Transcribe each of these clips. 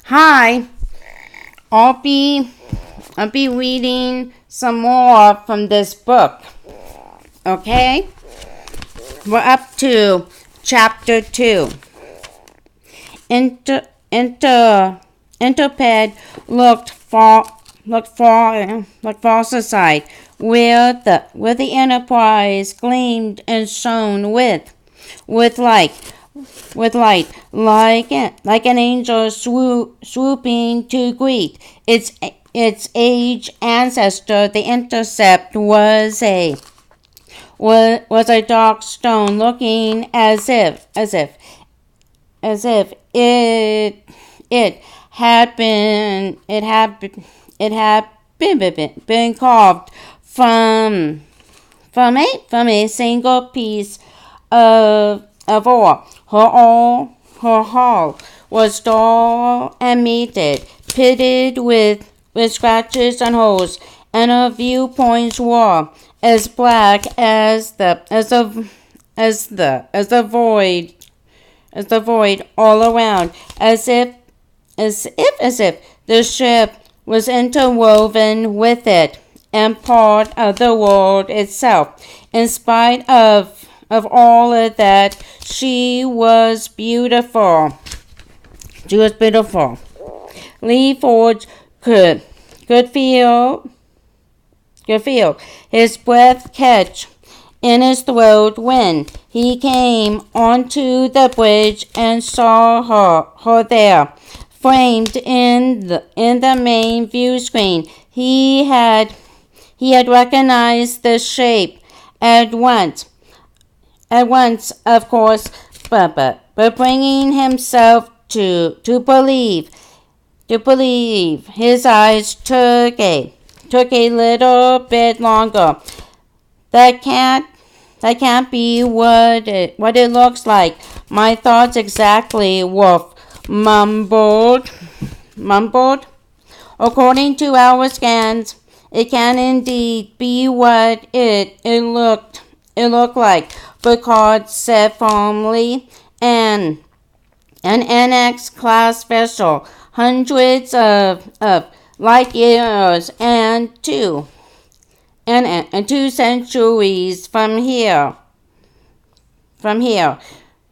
Hi, I'll be I'll be reading some more from this book. Okay? We're up to chapter 2. Interped looked far aside, where the Enterprise gleamed and shone with light, like an angel swooping to greet its aged ancestor. The Intercept was a dark stone, looking as if it had been carved from a single piece of ore. Her hull was dull and pitted with scratches and holes, and her viewpoints were as black as the void all around, as if the ship was interwoven with it and part of the world itself. In spite of all of that, she was beautiful. Lee Forge could feel his breath catch in his throat when he came onto the bridge and saw her there, framed in the main view screen. He had recognized the shape at once, of course, but bringing himself to believe, his eyes took a little bit longer. That can't be what it looks like. My thoughts exactly, Wolf mumbled. According to our scans, it can indeed be what it looked like, Picard said firmly. An NX class vessel, hundreds of light years and two centuries from here.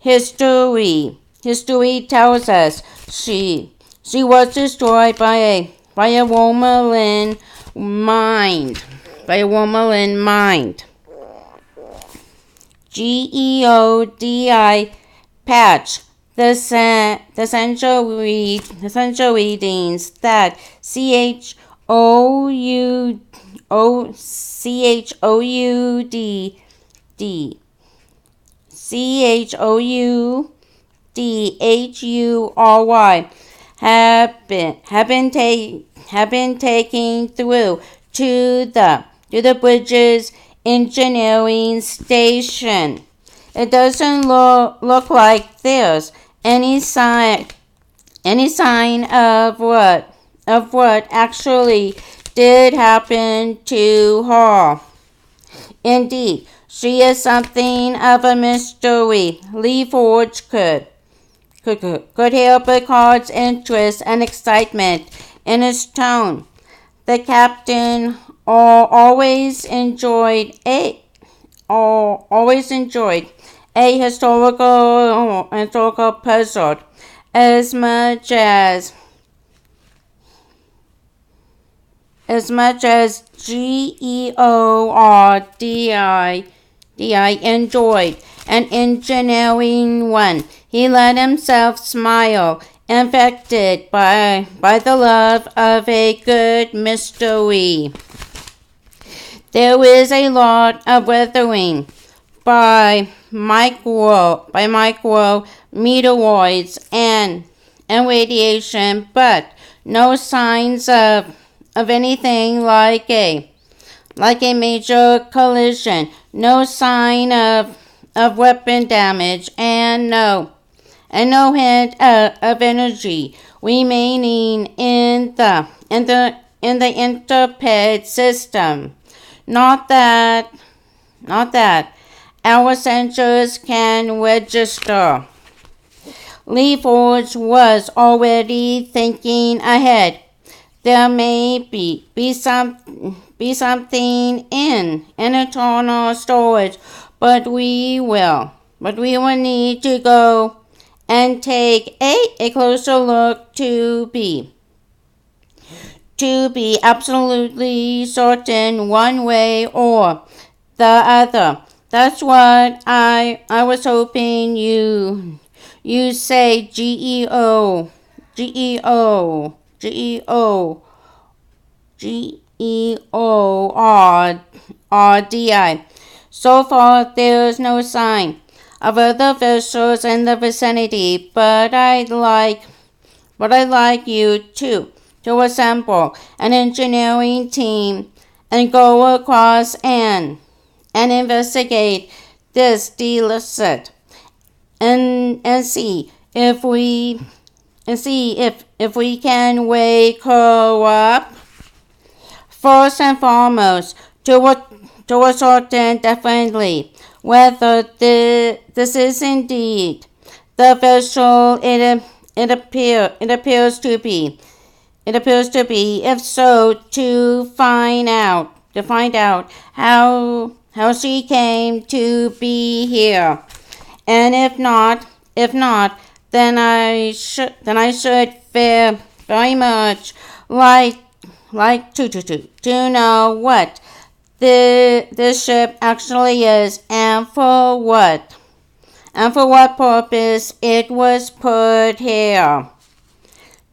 History tells us she was destroyed by a Romulan mind. GEODI patch. The central readings that CHOUD HURY have been taken through to the bridge's engineering station. It doesn't look like there's any sign of what actually did happen to her. Indeed, she is something of a mystery. Lee Forge could hear Picard's interest and excitement in his tone. The captain always enjoyed a historical puzzle as much as GEORDI enjoyed an engineering one. He let himself smile, infected by the love of a good mystery. There is a lot of weathering by micro meteoroids and radiation, but no signs of anything like a major collision. No sign of weapon damage, and no hint of energy remaining in the Interped system. Not that our sensors can register. Lee Forge was already thinking ahead. There may be something in internal storage, but we will need to go and take a closer look to be absolutely certain one way or the other. That's what I was hoping you say GEO GEORDI. So far, there's no sign of other vessels in the vicinity, but I'd like you to assemble an engineering team and go across and investigate this deficit and see if we can wake her up. First and foremost, to ascertain definitely whether this is indeed the vessel it appears to be. If so, to find out how she came to be here, and if not, then I should very much like to know what this ship actually is, and for what purpose it was put here.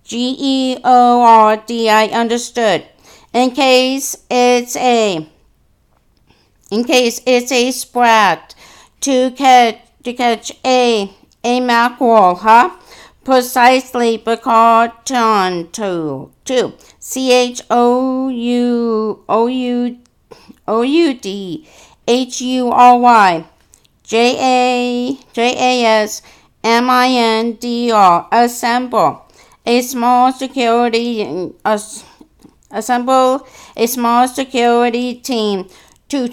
GEORDI understood. In case it's a sprat to catch a mackerel, huh? Precisely, because turn to CHOUDHURJASMINDR. Assemble a small security team to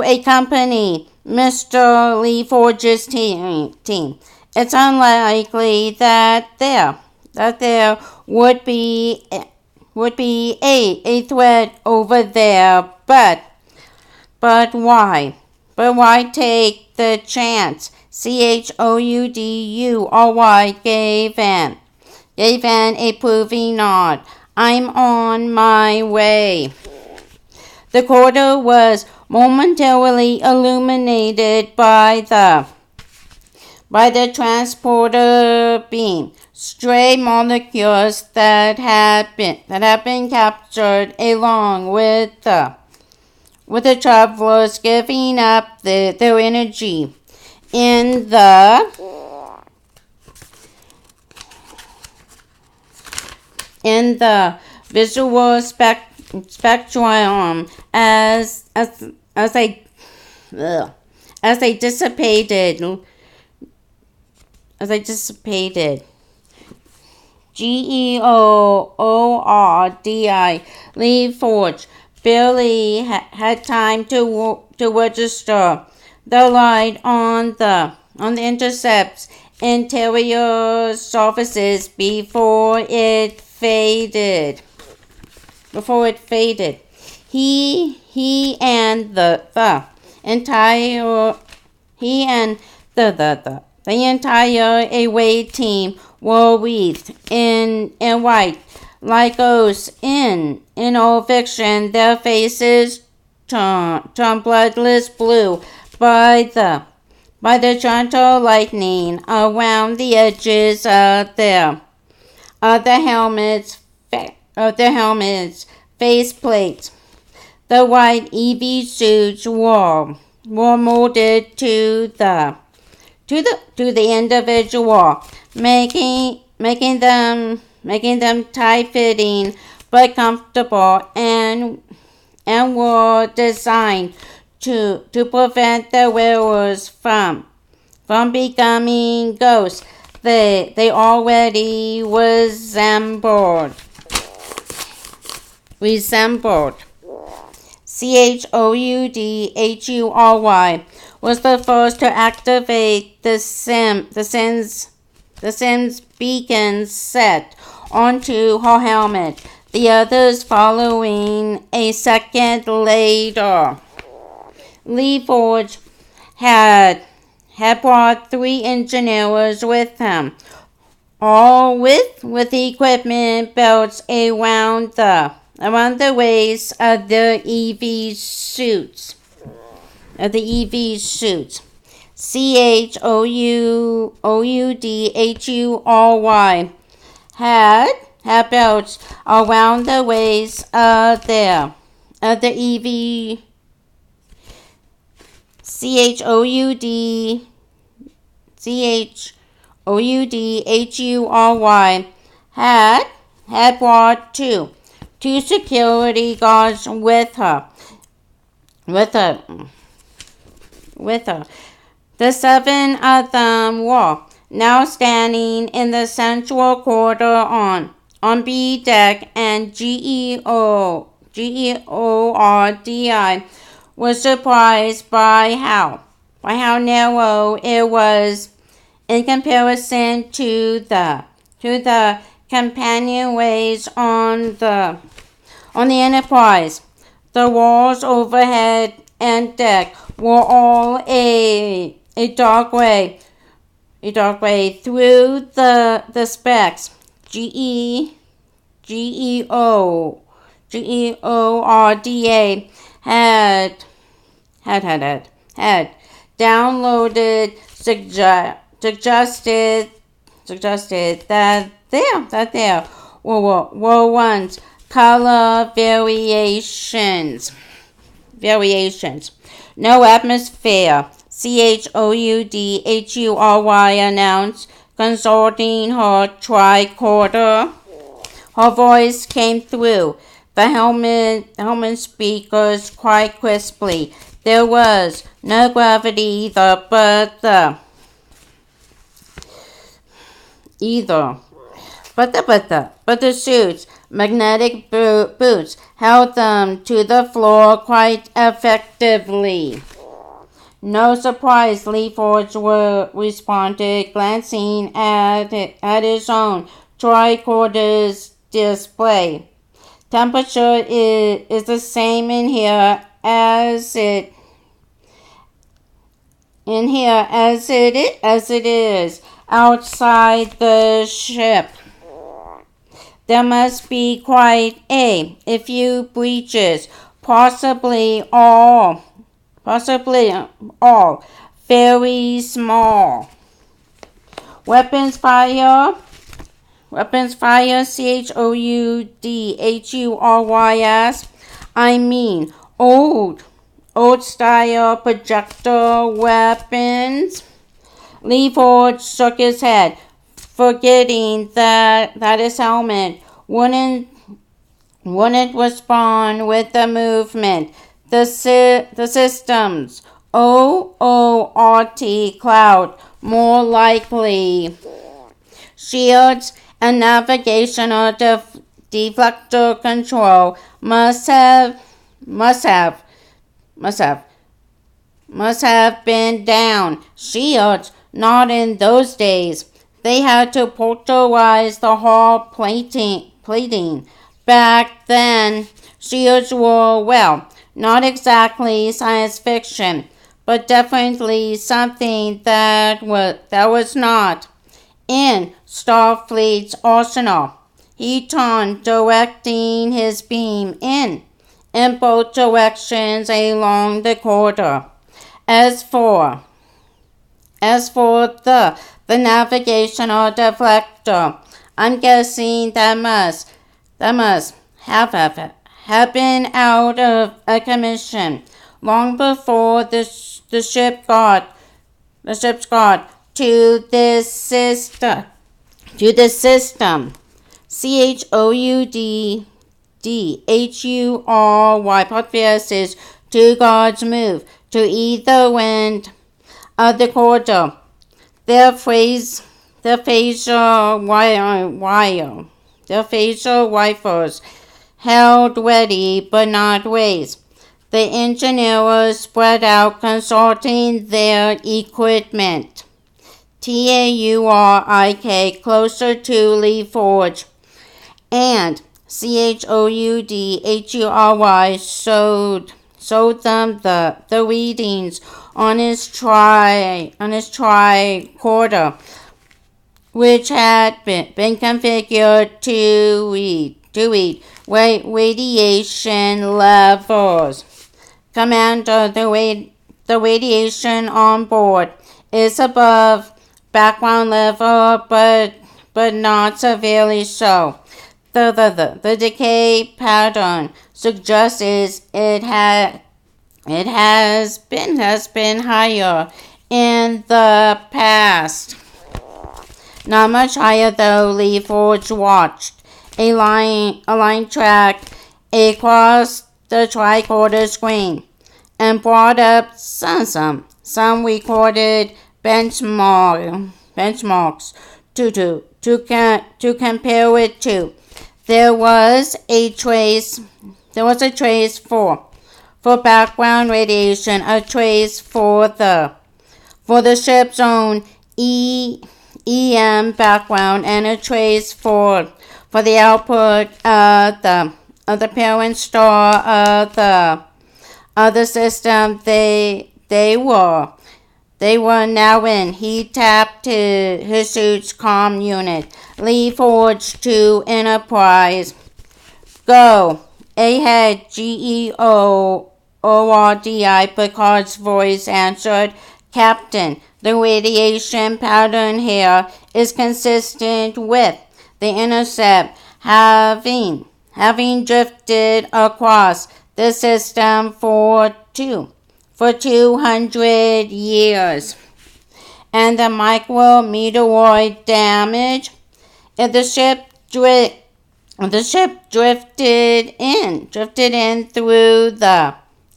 accompany Mr. Lee Forge's team. It's unlikely that there would be a threat over there, but why? But why take the chance? CHOUDURY gave an approving nod. I'm on my way. The corridor was momentarily illuminated by the transporter beam. Stray molecules that had been captured along with the travelers giving up their energy in the visual spectrum as they dissipated. GEORDI. Lee Forge barely had time to register the light on the intercept's interior surfaces before it faded. He and the entire away team were wreathed in white, like ghosts in old fiction. Their faces turned bloodless blue by the gentle lightning around the edges of their helmets, face plates. The white EV suits were molded to the individual, making them tight-fitting but comfortable, and were designed to prevent the wearers from becoming ghosts they already resembled. resembled. CHOUDHURY was the first to activate the Sims beacon set onto her helmet, the others following a second later. LeForge had brought 3 engineers with him, all with equipment belts around the waist of the EV suits. CHOUDHURY had belts around the waist of the EV. CHOUDHURY had brought two security guards with her. The 7 of them were now standing in the central quarter on B deck, and GEORDI was surprised by how narrow it was in comparison to the companionways on the Enterprise. The walls overhead and deck were all a dark gray through the specs. GEORDA had downloaded suggested that there were once color variations. No atmosphere, CHOUDHURY announced, consulting her tricorder. Her voice came through the helmet speakers quite crisply. There was no gravity either, but the suits' magnetic boots held them to the floor quite effectively. No surprise, LeForge responded, glancing at his own tricorder's display. Temperature is the same in here as it is outside the ship. There must be quite a few breaches, possibly all very small. Weapons fire, CHOUDHURY asked. I mean, old style projector weapons. LeForge shook his head, forgetting that his helmet wouldn't respond with the movement. The systems, OORT cloud, more likely. Shields and navigational deflector control must have been down. Shields, not in those days. They had to polarize the hull plating. Back then, shields were, well, not exactly science fiction, but definitely something that was not in Starfleet's arsenal. He turned, directing his beam in both directions along the corridor. As for the navigational deflector, I'm guessing that must have been out of a commission long before the ship got to this system. CHOUDHURY hypothesis. 2 guards move to either end of the corridor. Their phaser rifles held ready but not raised. The engineers spread out consulting their equipment. TAURIK closer to Lee Forge, and CHOUDHURY showed them the readings on his tricorder, which had been configured to read radiation levels. Commander, the radiation on board is above background level, but not severely so. The decay pattern suggests it has been higher in the past. Not much higher though. Lee Forge watched a line track across the tricorder screen and brought up some recorded benchmarks to compare it to. There was a trace for background radiation, a trace for the ship's own EM background, and a trace for the output of the parent star of the system they were now in. He tapped his suit's comm unit. Lee Forge to Enterprise. Go ahead, GEOORDI. Picard's voice answered. Captain, the radiation pattern here is consistent with the intercept having drifted across the system for 200 years. And the micrometeoroid damage? If the ship drifted in through the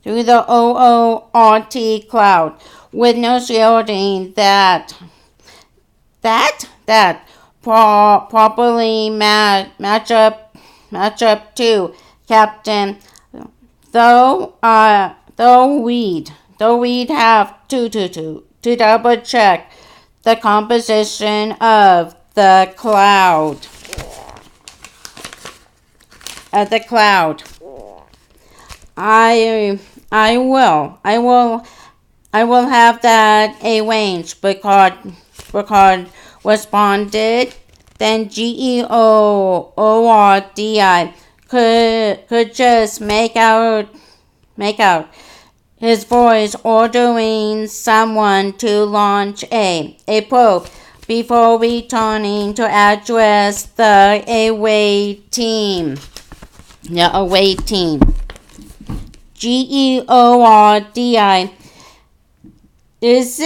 OORT cloud with no shielding that properly match up to, Captain. Though we'd have to double check the composition of the cloud. I will have that arranged, Picard responded. Then GEOORDI could just make out his voice ordering someone to launch a probe before returning to address the away team. GEORDI. Is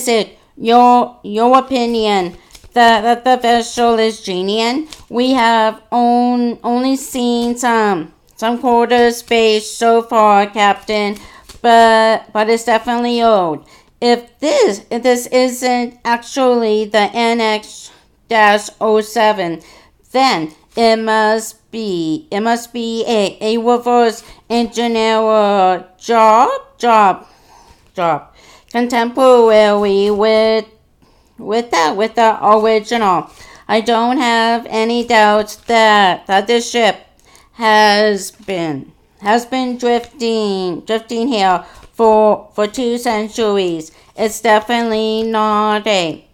it your opinion that the vessel is genuine? We have only seen some quarter space so far, Captain, but it's definitely old. If this isn't actually the NX-07, then it must be a reverse engineer job contemporary with the original. I don't have any doubts that the ship has been drifting here for 2 centuries. It's definitely not a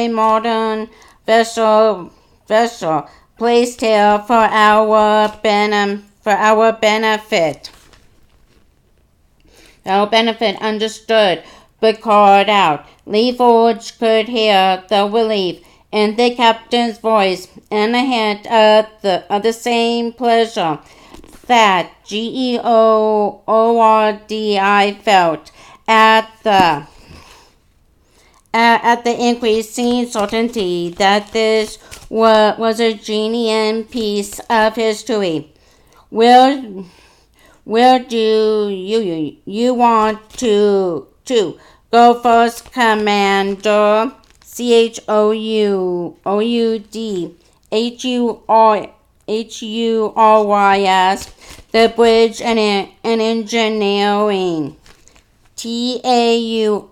modern vessel placed here for our benefit. Our benefit, understood. Picard out. Lee Forge could hear the relief in the captain's voice and a hint of the same pleasure that GEOORDI felt at the increasing certainty that this was a genuine piece of history. Where do you want to go first, Commander? CHOUDHURY HURYS, the bridge and engineering. TAUR,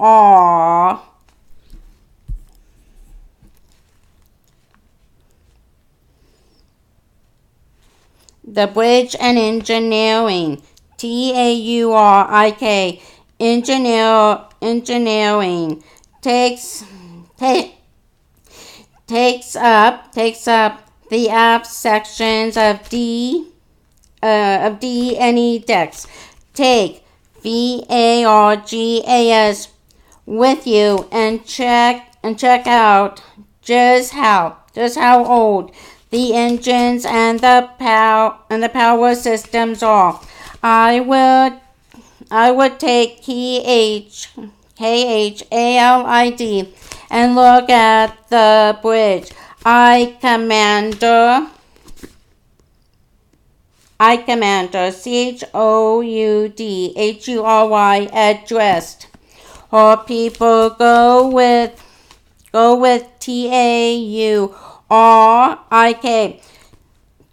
the bridge and engineering. TAURIK, engineering takes up the aft sections of D and E decks. Take VARGAS with you and check out just how old the engines and the power systems are. I would take KHALID and look at the bridge. Commander, CHOUDHURY, addressed. Or people go with TAURIK.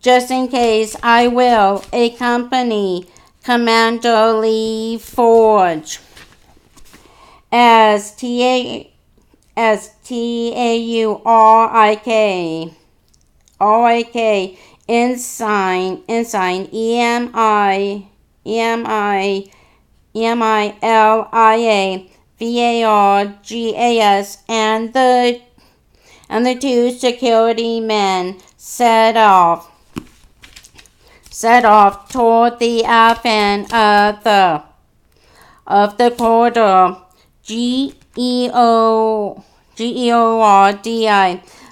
Just in case, I will accompany Commander Lee Forge as TAURIK, ensign EMILIA VARGAS, and the two security men set off toward the aft end of the corridor. GEORDI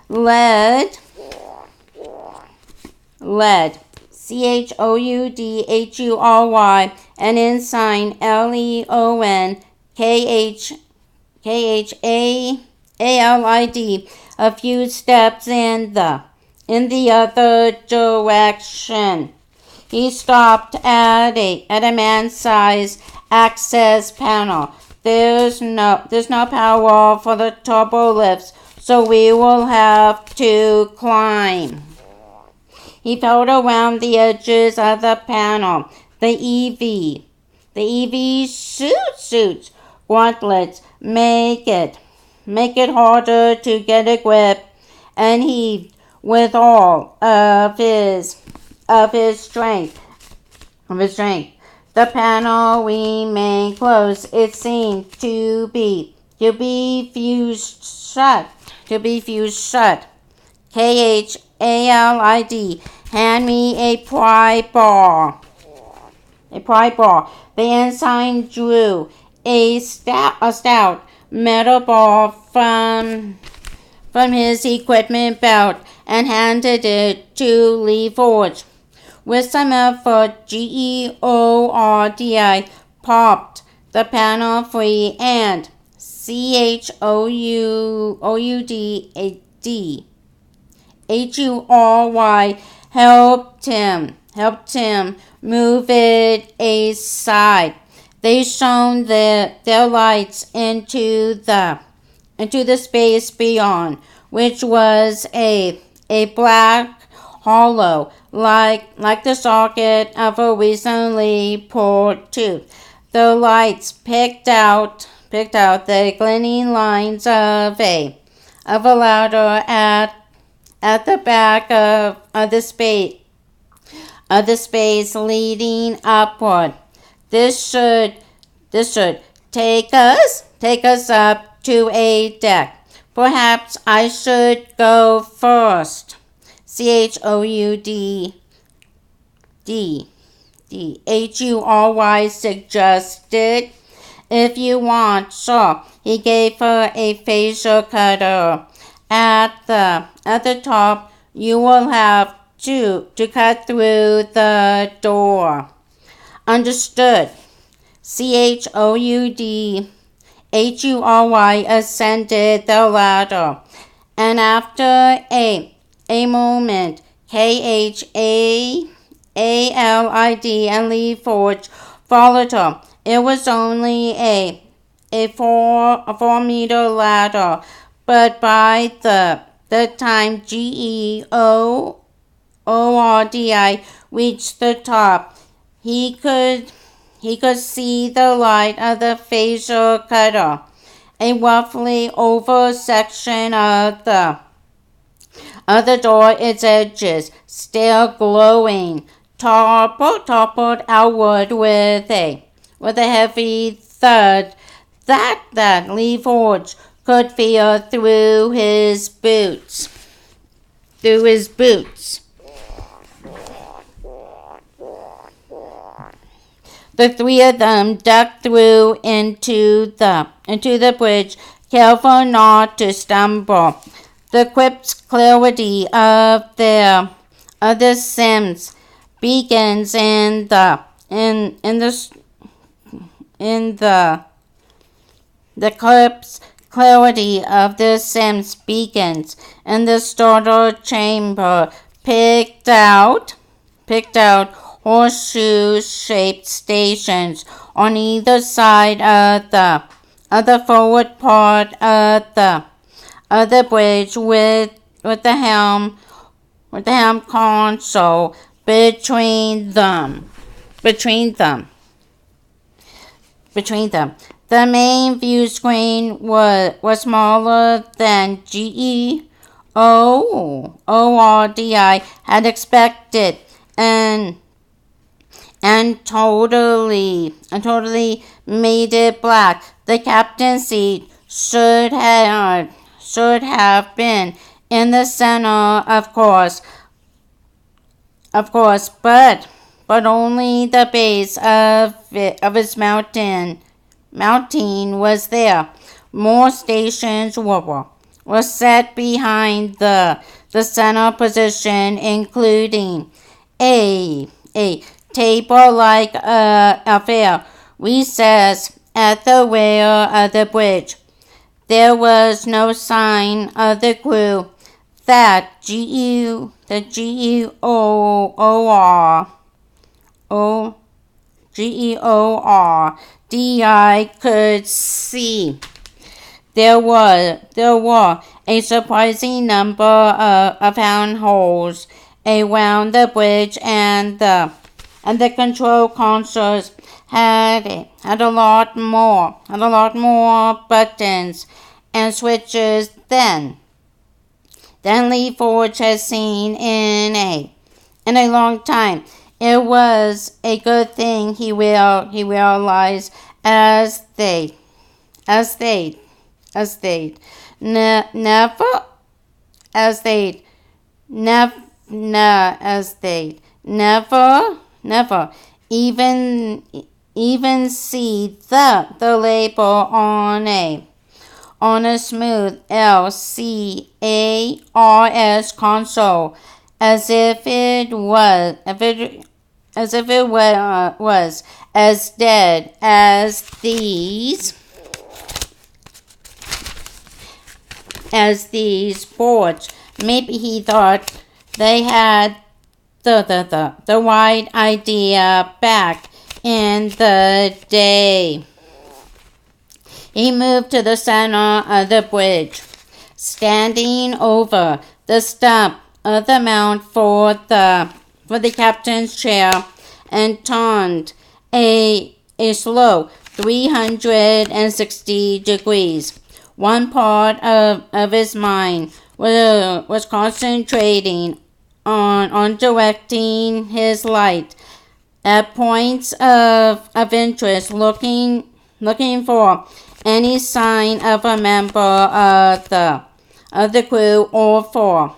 led CHOUDHURY and ensign LEON KHALID a few steps in the other direction. He stopped at a man-sized access panel. There's no power for the turbo lifts, so we will have to climb. He felt around the edges of the panel. The EV suits, gauntlets make it harder to get a grip, and heaved with all of his strength. The panel remained closed. It seemed to be fused shut. KHALID, hand me a pry bar. The ensign drew a stout metal bar from his equipment belt and handed it to Lee Forge. With some effort, GEORDI popped the panel free, and CHOUDHURY helped him move it aside. They shone their lights into the space beyond, which was a black hollow, like the socket of a recently pulled tooth. The lights picked out the glinting lines of a ladder at the back of the space leading upward. This should take us up to a deck. Perhaps I should go first. CHOUDHURY suggested. If you want, sure. He gave her a facial cutter. At the top, you will have to cut through the door. Understood. CHOUDHURY ascended the ladder, and after a moment, KHALID and Lee Forge followed her. It was only a 4-meter ladder, but by the time GEORDI Ordi reached the top, he could see the light of the facial cutter, a roughly oval section of the door, its edges still glowing, toppled outward with a heavy thud that Lee Forge could feel through his boots. The three of them ducked through into the bridge, careful not to stumble. The crisp clarity of the Sims beacons in the crisp clarity of the Sims beacons in the startled chamber picked out horseshoe-shaped stations on either side of the forward part of the bridge, with the helm console between them. The main view screen was smaller than GEORDI had expected, and totally made it black. The captain's seat should have been in the center, of course, but only the base of its mounting was there. More stations were set behind the center position, including a table-like affair recessed at the rear of the bridge. There was no sign of the crew that GEORDI could see. There were a surprising number of handholds around the bridge, and the control consoles had a lot more buttons and switches than Lee Forge had seen in a long time. It was a good thing, he realized as they never even see the label on a smooth LCARS console, as if it was as dead as these boards. Maybe he thought they had the right idea back in the day. He moved to the center of the bridge, standing over the stump of the mount for the captain's chair, and turned a slow 360 degrees. One part of his mind was concentrating on directing his light at points of interest, looking for any sign of a member of the crew, or for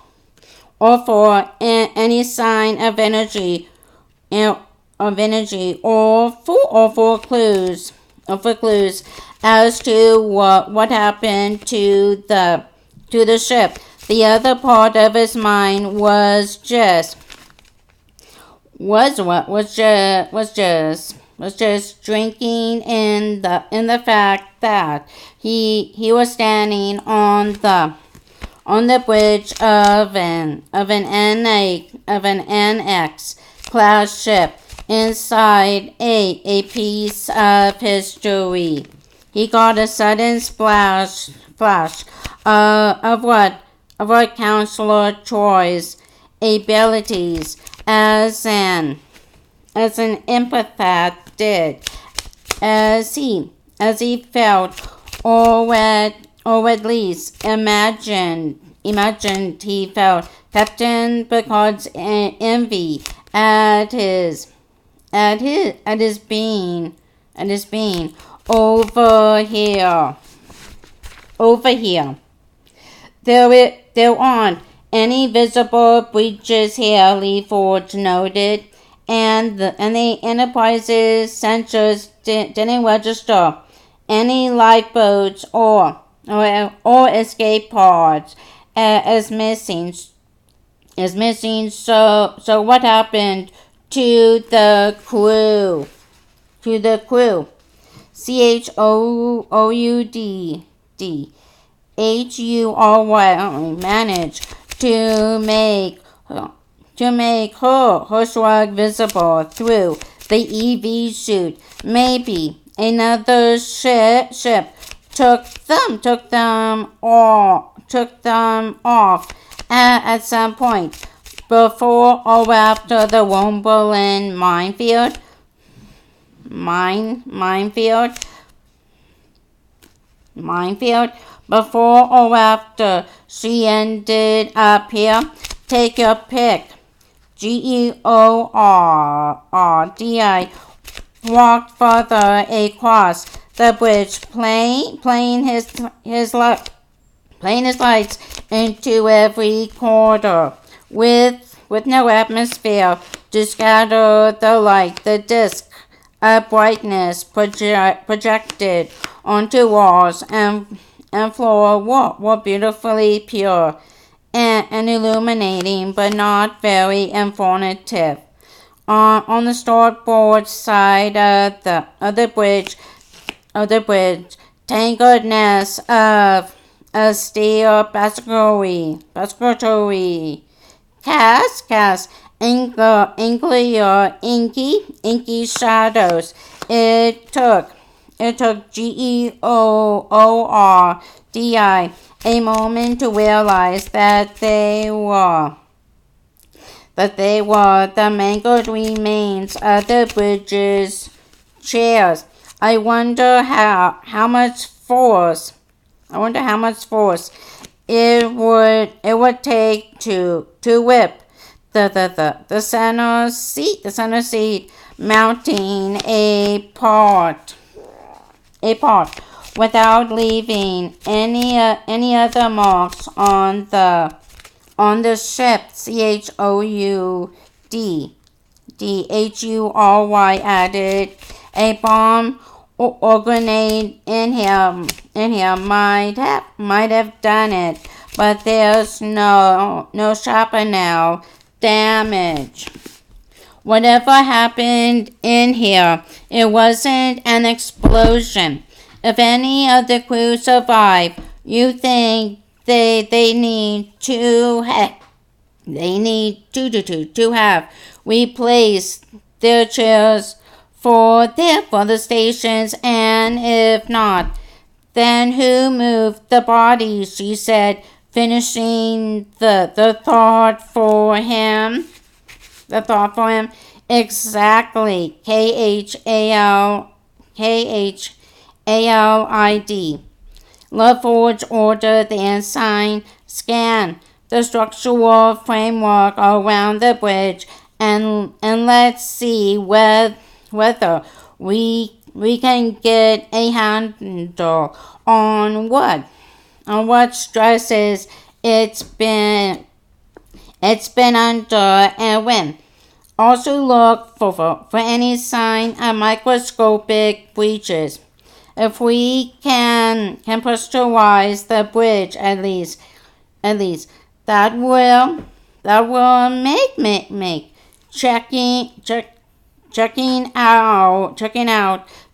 any sign of energy, or for clues as to what happened to the ship. The other part of his mind was just drinking in the fact that he was standing on the bridge of an NX class ship inside a piece of history. He got a sudden flash of what Counselor Troy's abilities as an empath did, as he felt, or at least imagined he felt Captain Picard's envy at his being over here. There aren't any visible breaches here, Lee Forge noted, and the Enterprise's sensors didn't register any lifeboats or escape pods as missing. So what happened to the crew? CHOUD managed to make her swag visible through the EV suit. Maybe another ship took them off at some point before or after the Womberlin minefield. Before or after she ended up here. Take your pick. GEORDI walked further across the bridge, playing his lights into every corridor, with no atmosphere to scatter the light. The disk of brightness projected onto walls and floor were beautifully pure and illuminating, but not very informative. On the starboard side of the bridge, tangled nests of steel basculatory casts, inky shadows. It took GEORDI a moment to realize that they were the mangled remains of the bridge's chairs. I wonder how much force it would take to whip the center seat, mounting a part without leaving any other marks on the ship. CHOUDHURY added. A bomb or grenade in here might have done it, but there's no shrapnel damage. Whatever happened in here, it wasn't an explosion. If any of the crew survive, you think they need to have replaced their chairs for the stations, and if not, then who moved the bodies? She said, finishing the thought for him. Exactly. KHALID. LaForge ordered the ensign scan the structural framework around the bridge and let's see whether we can get a handle on what stresses it's been under and when. Also look for any sign of microscopic breaches. If we can pressurize the bridge at least that will make checking out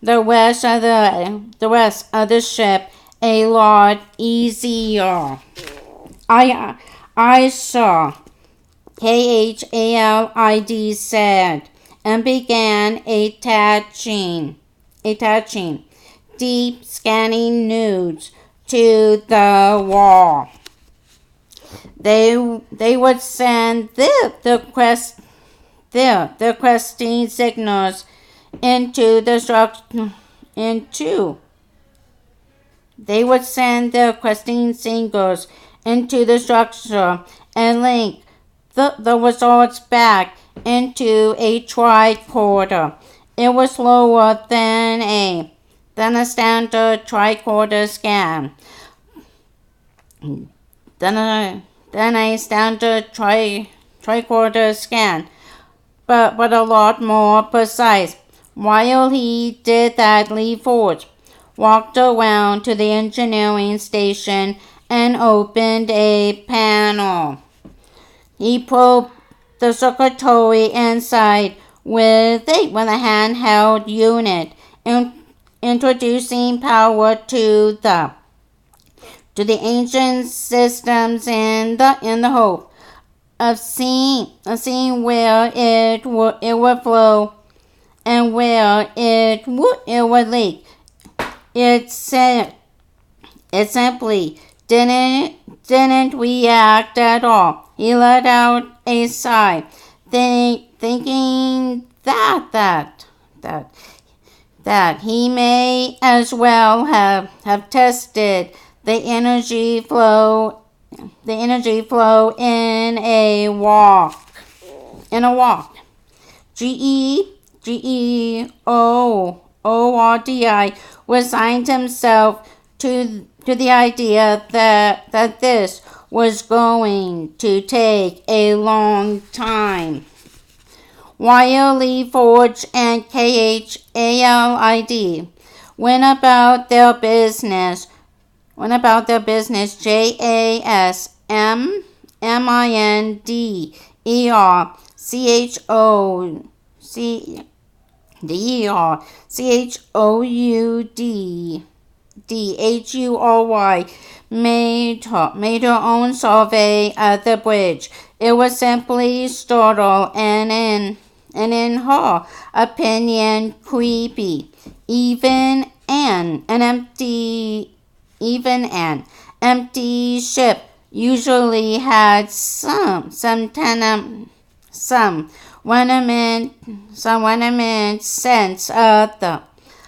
the rest of the ship a lot easier. I saw, KHALID said, and began attaching deep scanning nudes to the wall. They would send the questing signals into the structure into they would send the questing signals into the structure and link the results back into a tricorder. It was slower than a standard tricorder scan. Than a standard tricorder scan, but a lot more precise. While he did that, Lee Ford walked around to the engineering station and opened a panel. He probed the circuitry inside with a handheld unit, introducing power to the ancient systems in the hope of seeing where it would flow and where it would leak. It simply didn't react at all. He let out a sigh, thinking that he may as well have tested the energy flow in a walk. GEORDI resigned himself to the idea that this was going to take a long time. While Lee Forge and KHALID went about their business, CHOUDHURY made her own survey of the bridge. It was simply startled and in her opinion creepy. Even an empty ship usually had some remnant sense of the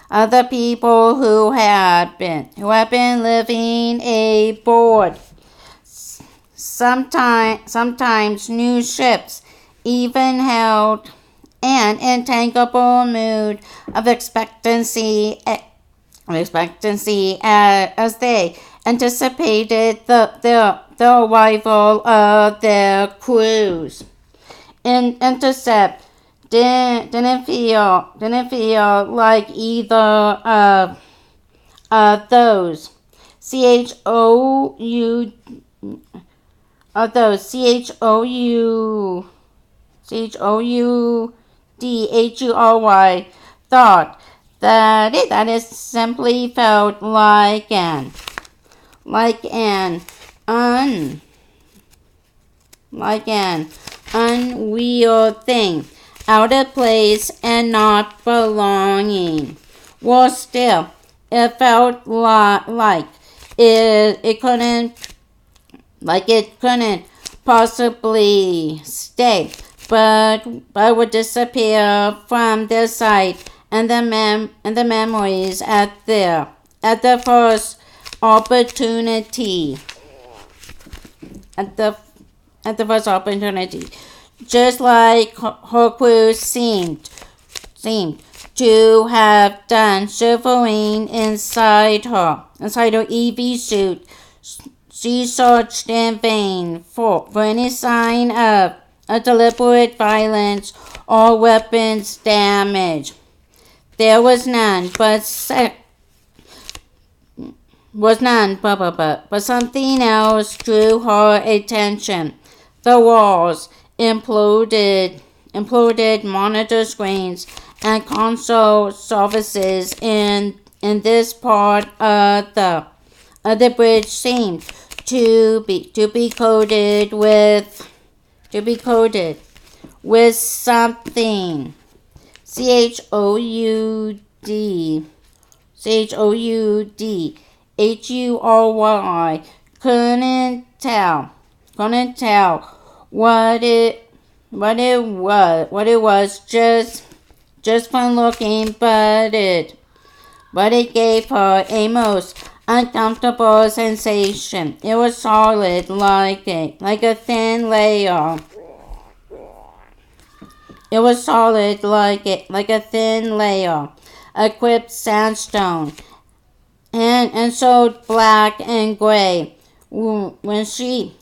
other people who had been living aboard. Sometimes new ships even held an intangible mood of expectancy as they anticipated the arrival of their crews. Intercept didn't feel like either of those. CHOUDHURY thought that it simply felt like an unreal thing, out of place and not belonging. Worse still, it felt like it couldn't possibly stay, but would disappear from their sight and the memories at the first opportunity. At the first opportunity, just like her crew seemed to have done, shivering inside her EV suit. She searched in vain for any sign of deliberate violence or weapons damage. There was none, but something else drew her attention. The walls, imploded monitor screens, and console surfaces in this part of the bridge seemed to be coated with something. CHOUDHURY couldn't tell. couldn't tell what it was just from looking, but it gave her a most uncomfortable sensation. It was solid like a thin layer. It was solid like a thin layer of quick sandstone, and so black and gray. When she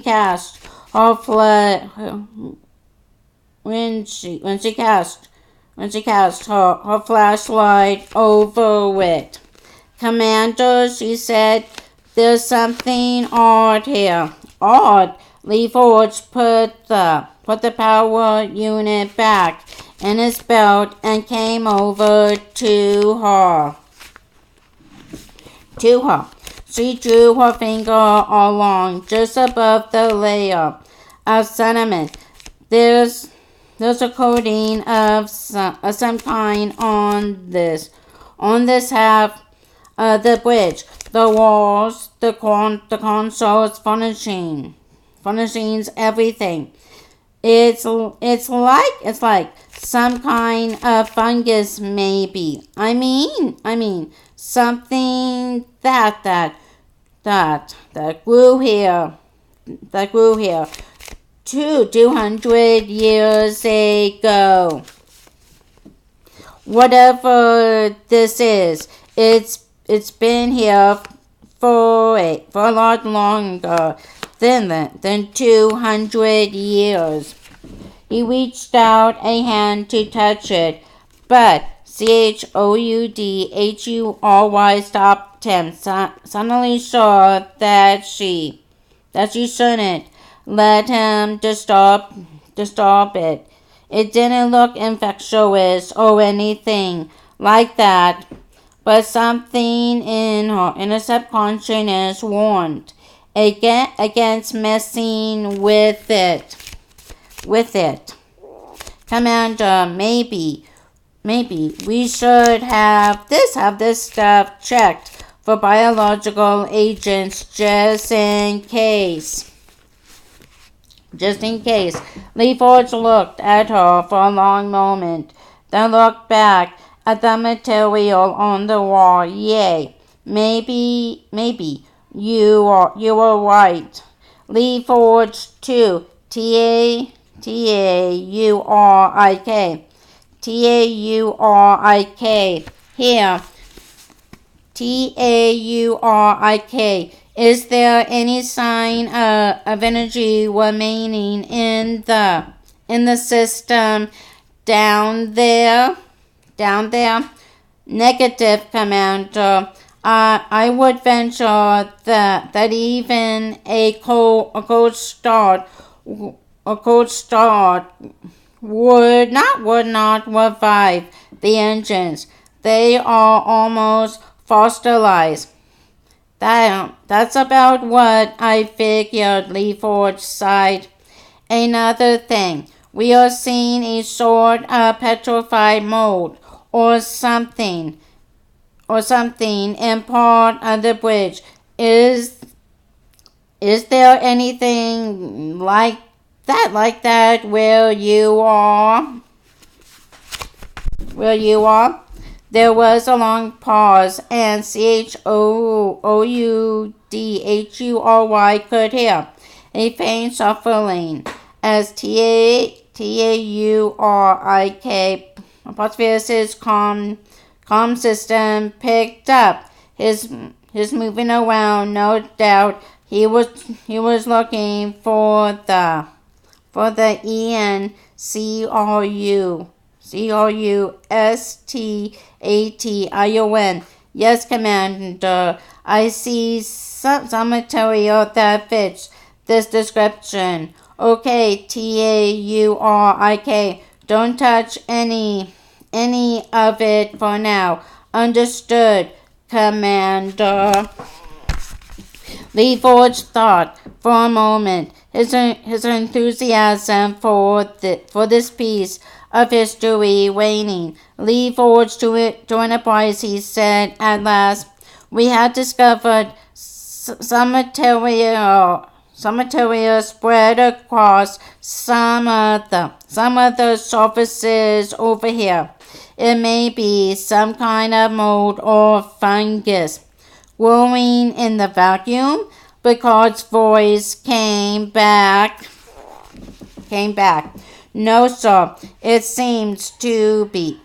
cast her her flashlight over it. "Commander," she said, "there's something odd here." "Odd?" LeForge put the power unit back in his belt and came over to her. She drew her finger along just above the layer of sediment. There's a coating of some kind on this half of the bridge. The walls, the consoles, furnishings, everything. It's like some kind of fungus, maybe. I mean something that grew here 200 years ago. Whatever this is, it's been here for a lot longer than 200 years. He reached out a hand to touch it, but Choudhury stopped him, suddenly sure that she shouldn't let him disturb it. It didn't look infectious or anything like that, but something in her subconsciousness warned against messing with it. "Commander, maybe we should have this stuff checked for biological agents just in case." LeForge looked at her for a long moment, then looked back at the material on the wall. "Yay, maybe you were right." LeForge 2, Taurik. Here. Taurik. Is there any sign of energy remaining in the system down there? "Negative, Commander. I would venture that even a cold start would not revive the engines. They are almost fossilized." That's about what I figured," LeForge sighed. "Another thing, we are seeing a sort of petrified mold or something in part of the bridge. Is there anything like that where you are? There was a long pause, and Choudhury could hear a faint shuffling as Taurik Apophis' comm system picked up his moving around. No doubt he was looking for the ENCRUSTATION. "Yes, Commander. I see some material that fits this description." "Okay, Taurik. Don't touch any of it for now." "Understood, Commander." LeForge thought for a moment. His enthusiasm for this piece of history waning. "LeForge to Enterprise," he said at last. "We had discovered some material spread across some of the surfaces over here. It may be some kind of mold or fungus growing in the vacuum. Picard's voice came back. No, sir. It seems to be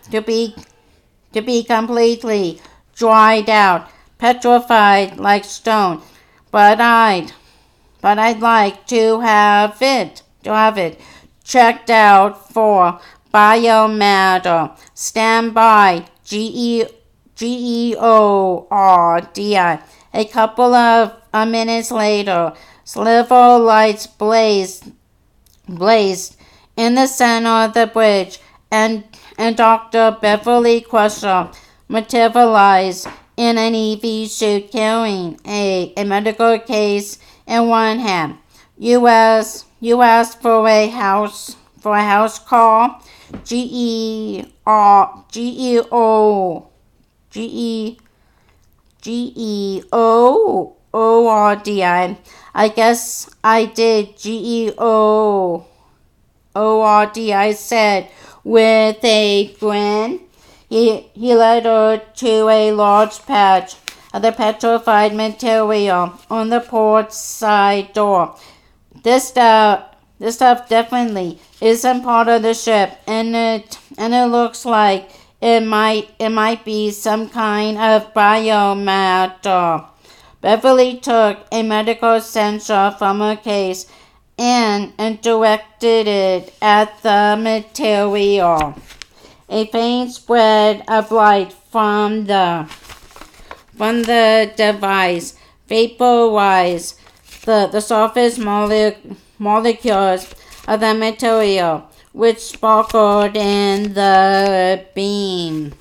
completely dried out, petrified like stone. But I'd like to have it checked out for biomatter. Stand by. GEORDI. A couple of minutes later, sliver lights blazed in the center of the bridge, and Dr. Beverly Crusher materialized in an EV suit carrying a medical case in one hand. You asked for a house call. GEORDI. I guess I did. GEORDI said with a grin. He led her to a large patch of the petrified material on the port side door. This stuff definitely isn't part of the ship, and it looks like it might be some kind of biomatter. Beverly took a medical sensor from her case and directed it at the material. A faint spread of light from the device vaporized the surface molecules of the material, which sparkled in the beam.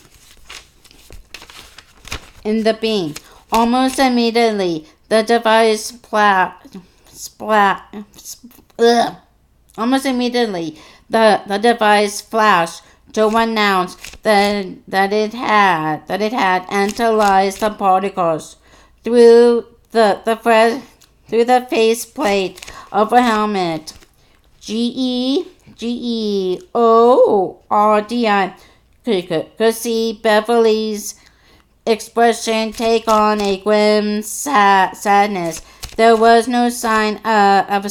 Almost immediately, the device the device flashed to announce that it had analyzed the particles through the faceplate of a helmet. GEORDI could see Beverly's expression take on a grim sadness. There was no sign of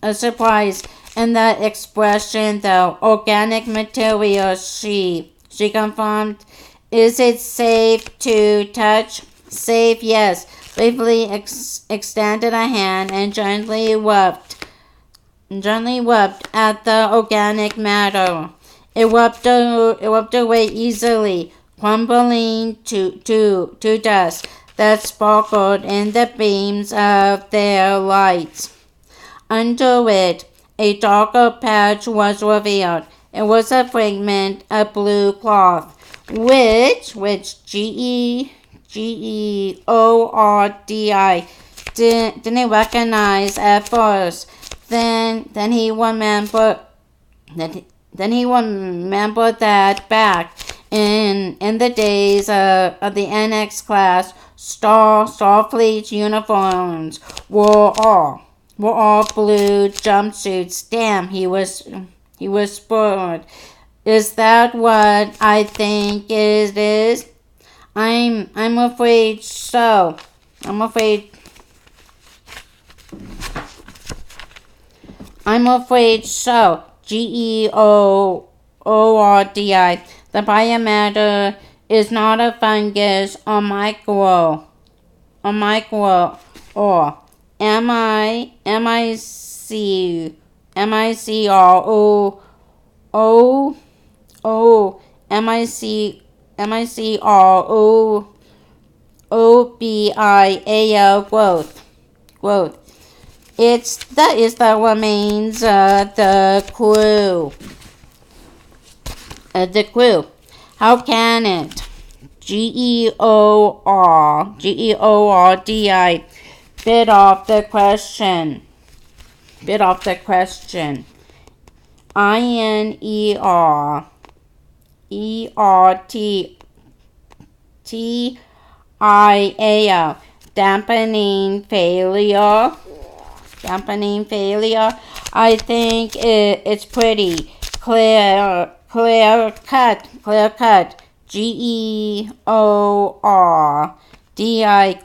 a surprise in the expression, though. Organic material, she confirmed. Is it safe to touch? Safe, yes. Beverly extended a hand and gently rubbed at the organic matter. It rubbed away easily, crumbling to dust that sparkled in the beams of their lights. Under it, a darker patch was revealed. It was a fragment of blue cloth, which GEORDI didn't recognize at first. Then he remembered that back in the days of the NX class, Starfleet uniforms were all blue jumpsuits. Damn, he was spurred. Is that what I think it is? I'm afraid so. I'm afraid so. GEORDI. The biomatter is not a fungus or micro or MICROBIAL growth. That is the remains of the crew. How can it? GEORDI bit off the question. INERERTIAL. dampening failure. Dampening failure. I think it's pretty clear cut. GEORDI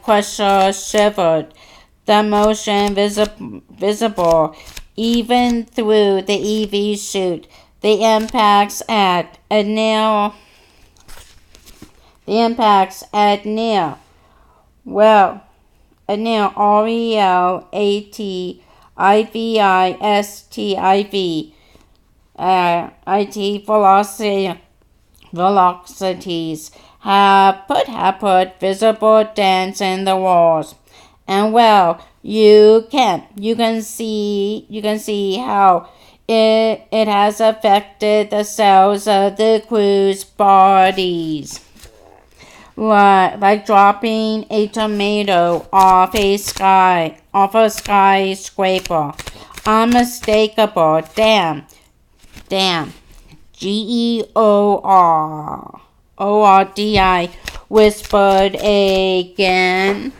crusher shivered. The motion visible even through the EV chute. The impacts at near. Well, near RELATIVISTIV IT velocities have put visible dents in the walls. And well, you can see how it has affected the cells of the crew's bodies. Like dropping a tomato off a skyscraper. Unmistakable. Damn. GEORDI whispered again,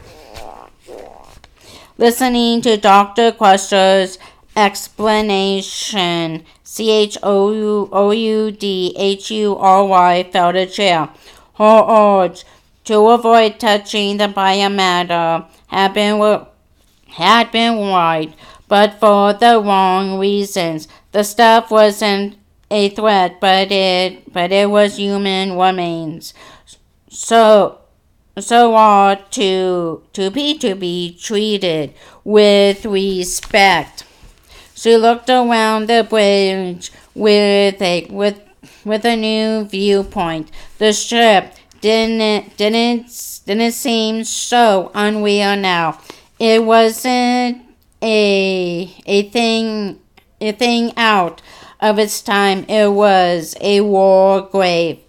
listening to Dr. Crusher's explanation. CHOUDHURY felt a chill. Her urge to avoid touching the biomatter had been right, but for the wrong reasons. The stuff wasn't a threat, but it was human remains. So ought to be treated with respect. She looked around the bridge with a new viewpoint. The ship didn't seem so unreal now. It wasn't a thing out of its time. It was a war grave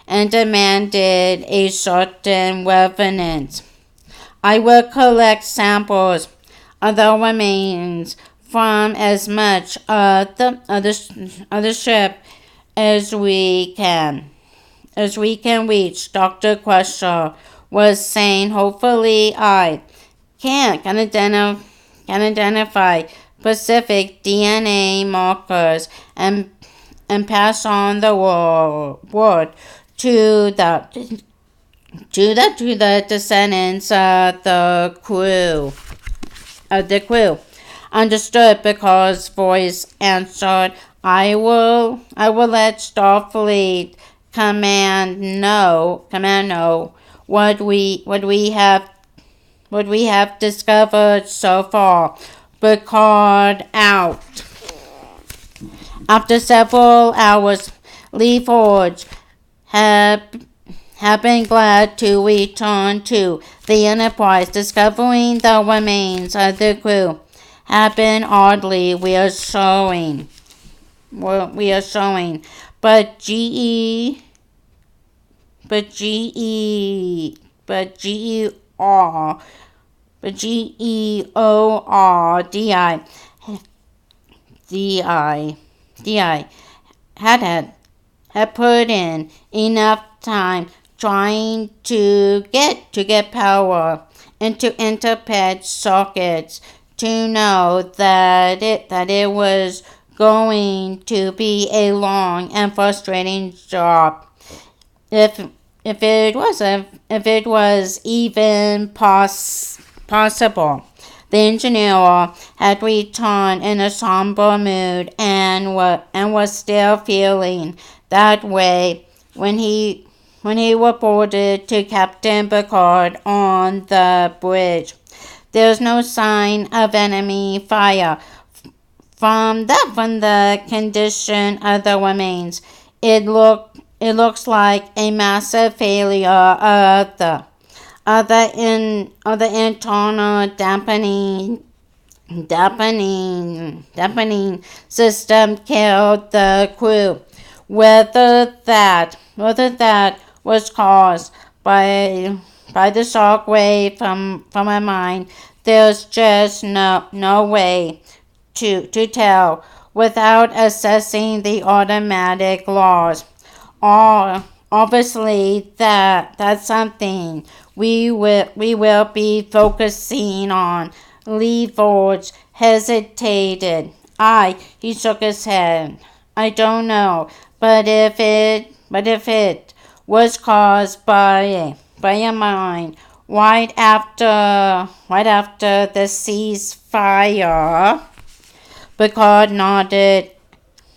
and demanded a certain reverence. I will collect samples of the remains from as much of the ship as we can reach. Dr. Crusher was saying. Hopefully I can identify specific DNA markers and pass on the word to the descendants of the crew. Understood, because voice answered. I will let Starfleet Command know what we have discovered so far. Picard out. After several hours, Lee Forge had been glad to return to the Enterprise. Discovering the remains of the crew had been oddly reassuring. But GEORDI had put in enough time trying to get power into Interped sockets to know that it was going to be a long and frustrating job. If it was even possible. The engineer had returned in a somber mood and was still feeling that way when he reported to Captain Picard on the bridge. There's no sign of enemy fire. From the condition of the remains, it looks like a massive failure of the internal dampening system killed the crew. Whether that was caused by the shock wave from a mine, there's just no way to tell without assessing the automatic loss. All Obviously, that's something we will be focusing on. Lee Forge hesitated. He shook his head. I don't know, but if it was caused by a mine right after the ceasefire, Picard nodded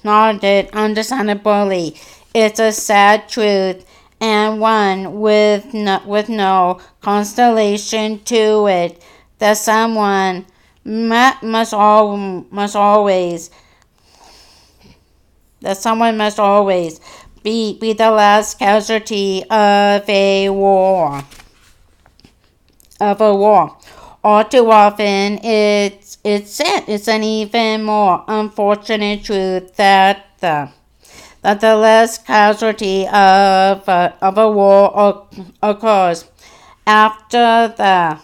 understandably. It's a sad truth, and one with no constellation to it, that someone must always be the last casualty of a war. All too often, it's an even more unfortunate truth that the last casualty of a war occurs after the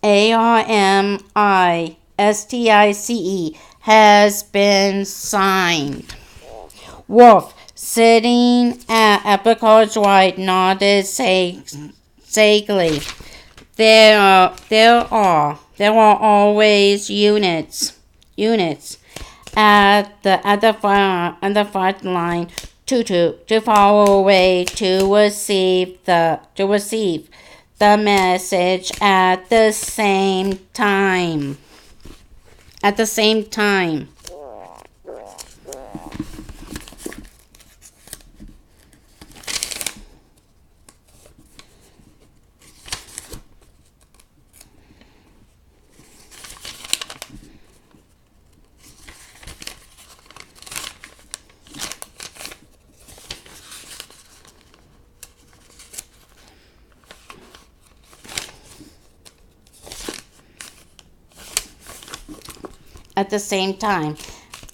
ARMISTICE has been signed. Worf, sitting at Picard's right, nodded sagely. There are always units at the front line too far away to receive the message at the same time. At the same time.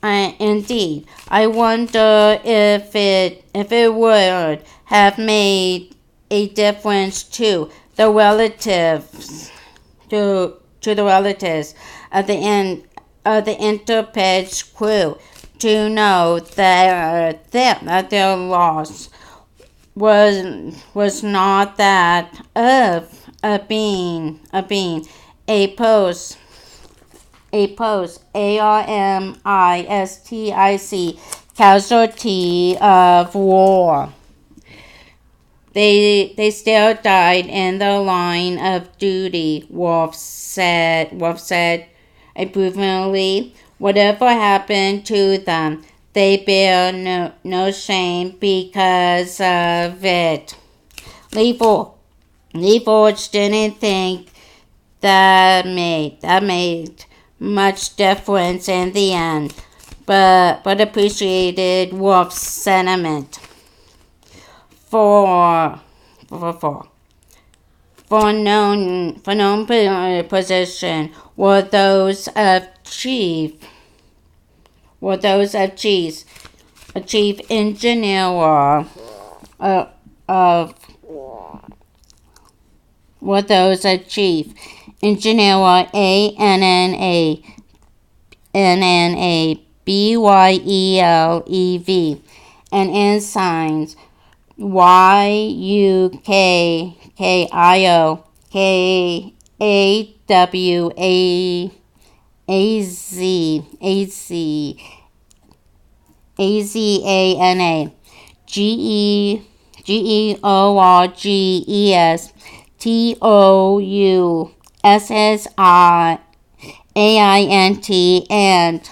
Indeed, I wonder if it would have made a difference to the relatives at the end of the Enterprise crew to know that their loss was not that of being a post ARMISTIC casualty of war. They still died in the line of duty, Worf said approvingly. Whatever happened to them, they bear no shame because of it. Lee Forge didn't think that made much difference in the end, but appreciated Worf's sentiment. For known position were those of chief engineer ANNA BYELEV and ensigns YUKKIO KAWAZAZANA GEORGES TOUSSIAINT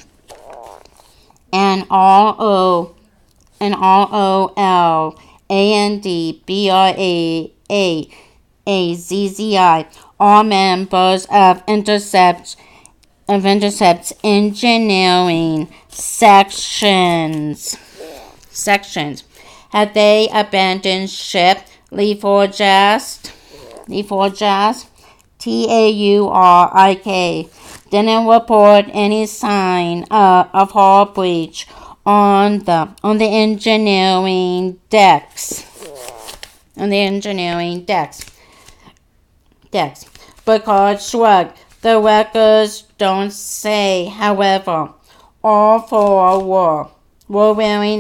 and ROLANDBRAAZZI, all members of Intercept's engineering sections. Had they abandoned ship? Lee Forge asked. TAURIK didn't report any sign of hull breach on the engineering decks. Picard shrugged. The records don't say, however. All four were wearing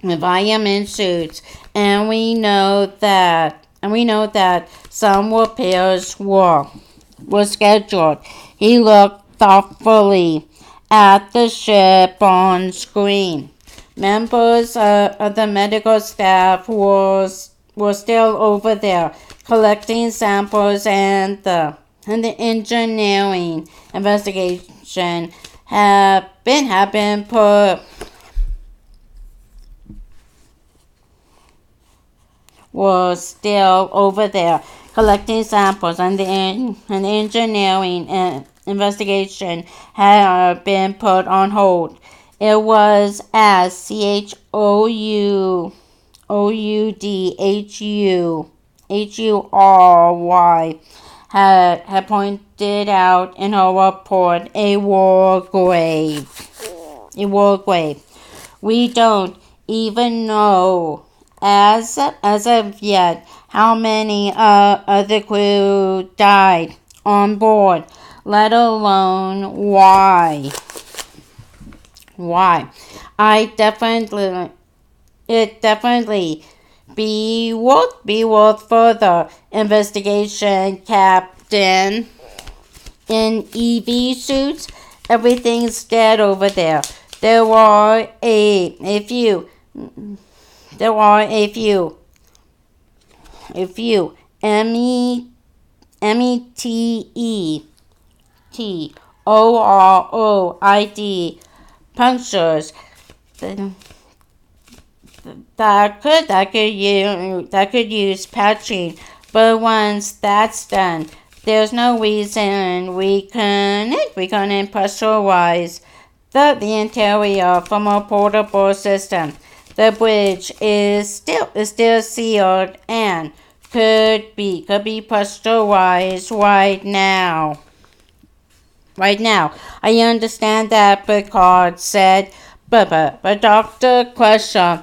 environment suits, and we know that some repairs were scheduled. He looked thoughtfully at the ship on screen. Members of the medical staff were still over there collecting samples, and the engineering investigation have been put was still over there collecting samples, and the engineering investigation had been put on hold. It was as Choudhury had pointed out in her report, a war grave. A war grave. We don't even know as of yet how many of the crew died on board, let alone why. Why? It definitely be worth further investigation, Captain. In EV suits, everything's dead over there. There are a few. There are a few METEOROID punctures that could use patching, but once that's done, there's no reason we couldn't pressurize the interior from a portable system. The bridge is still sealed and could be pressurized right now. Right now, I understand that, Picard said, but Dr. Crusher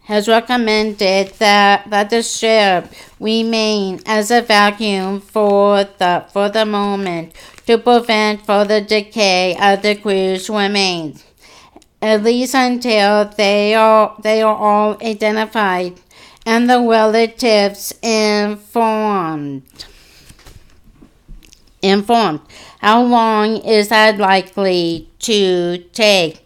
has recommended that the ship remain as a vacuum for the moment to prevent further decay of the crew's remains, at least until they are all identified and the relatives informed. How long is that likely to take?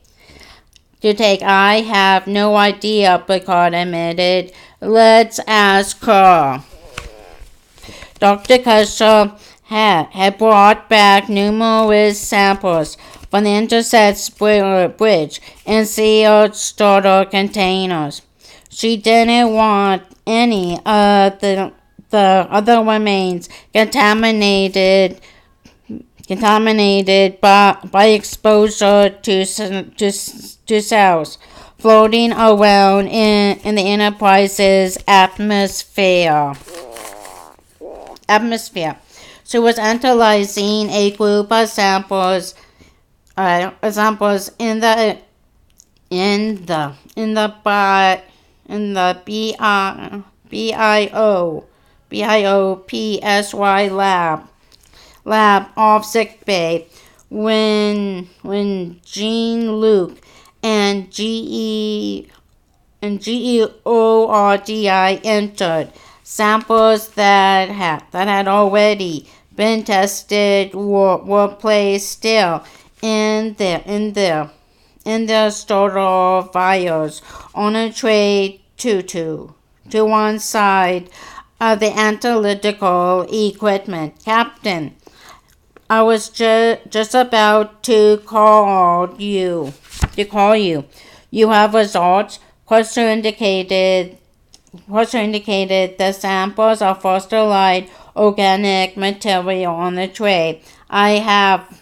I have no idea, Picard admitted. Let's ask her. Dr. Crusher had brought back numerous samples from the Intercept bridge in sealed starter containers. She didn't want any of the other remains contaminated by exposure to cells floating around in the Enterprise's atmosphere. She was analyzing a group of samples in the BIOPSY lab off sickbay when Jean-Luc and GEORDI entered. Samples that had already been tested were placed still in their starter vials on a tray to one side of the analytical equipment. Captain, I was just about to call you. You have results? Crusher indicated the samples of fossilized organic material on the tray. I have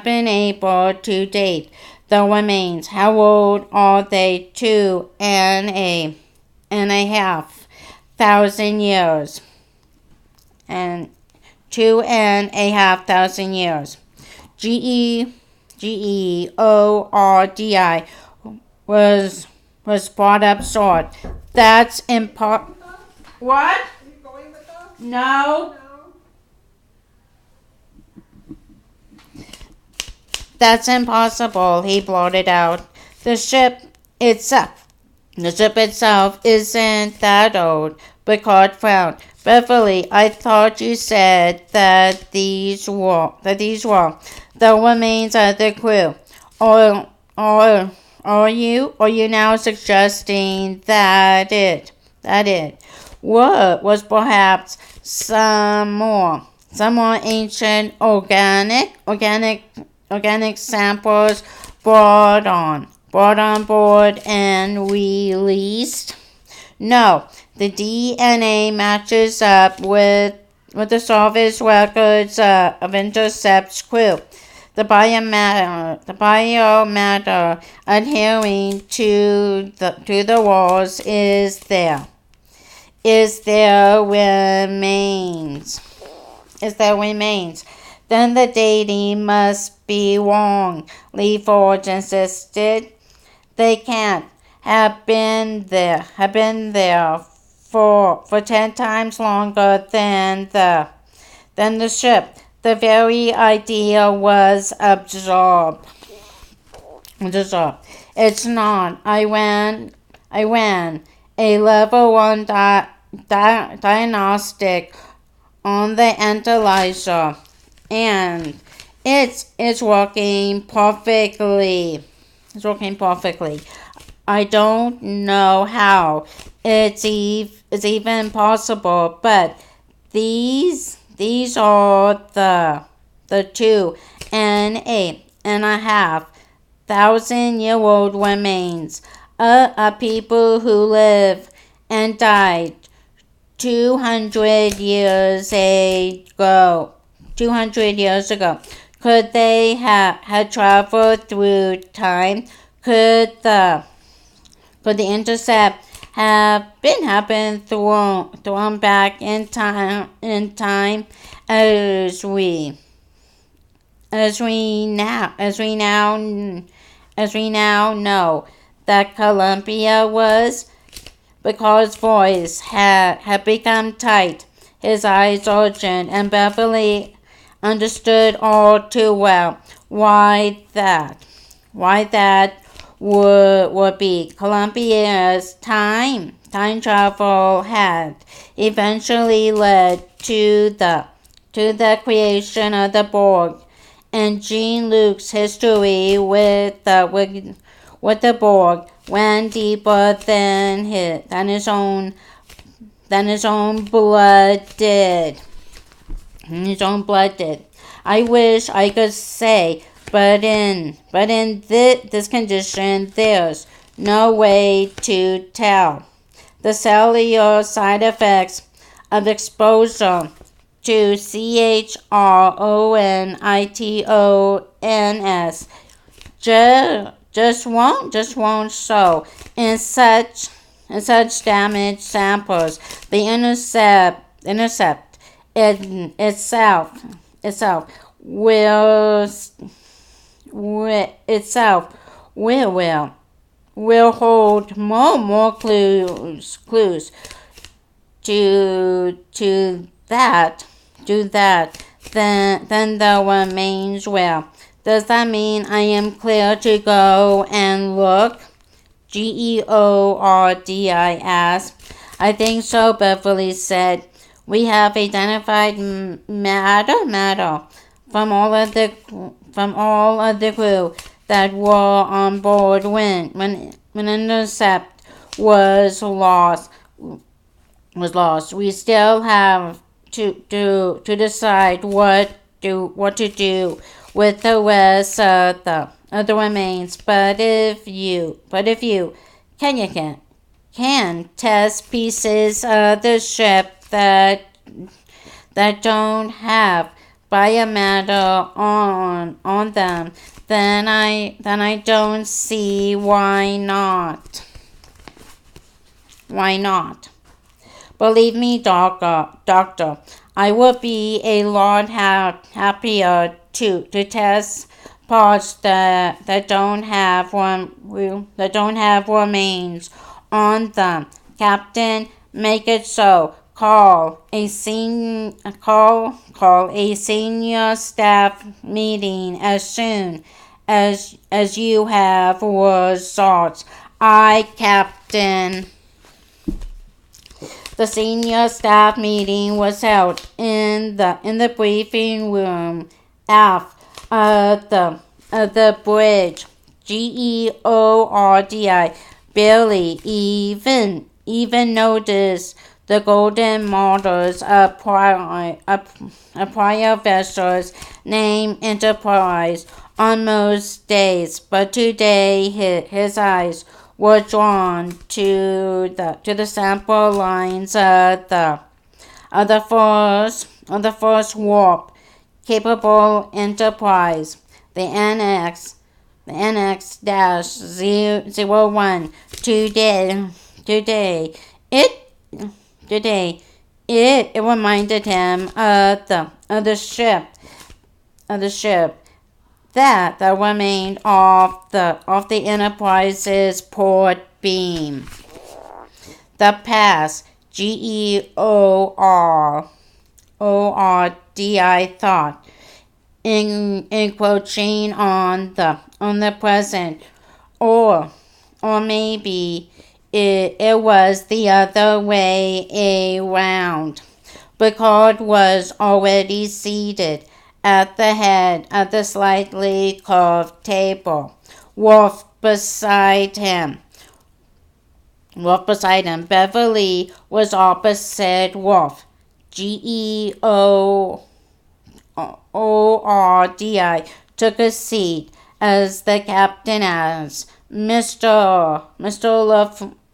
been able to date the remains. How old are they? 2.5 thousand years. And 2.5 thousand years. GEORDI was brought up short. That's What? Are you going with us? No. No. That's impossible, he blurted out. The ship itself The ship itself isn't that old, Picard frowned. Beverly, I thought you said that these were the remains of the crew. Or, or, are you now suggesting that it was perhaps some more ancient organic samples brought on board and released? No, the DNA matches up with the service records of Intercept's crew. The biomatter adhering to the walls is there remains. Then the dating must be wrong, Lee Forge insisted. They can't have been there for 10 times longer than the ship. The very idea was absorbed. It's not. I ran a level 1 diagnostic on the analyzer, and it's working perfectly. It's working perfectly. I don't know how it's even possible, but these are the 2.5 thousand-year-old remains of people who lived and died 200 years ago. 200 years ago. Could they have traveled through time? Could the intercept have been thrown back in time as we now know that Columbia was? Because voice had become tight, his eyes urgent, and Beverly understood all too well why that would be. Columbia's time travel had eventually led to the creation of the Borg, and Jean-Luc's history with the Borg ran deeper than his own blood did. I wish I could say, but in this condition, there's no way to tell. The cellular side effects of exposure to CHRONITONS just won't show in such damaged samples. The intercept itself will hold more clues to that than the remains will. Does that mean I am clear to go and look? Geordi asked. I think so, Beverly said. We have identified matter from all of the crew that were on board when Intercept was lost. We still have to decide what to do with the rest of the remains. But if you can test pieces of the ship that don't have biomatter on them, then I don't see why not. Why not? Believe me, doctor, I would be a lot happier to test parts that don't have remains on them. Captain, make it so. Call a senior staff meeting as soon as you have results. Aye, Captain. The senior staff meeting was held in the briefing room aft of the bridge. Geordi barely even noticed the golden models of prior vessels named Enterprise on most days, but today his eyes were drawn to the sample lines of the first warp capable Enterprise, the NX-01. Today it reminded him of the ship that remained off the Enterprise's port beam. The past, GEORDI thought, encroaching on the present, or maybe it was the other way around. Picard was already seated at the head of the slightly curved table. Worf beside him. Beverly was opposite Worf. GEORDI took a seat as the captain asked, Mr.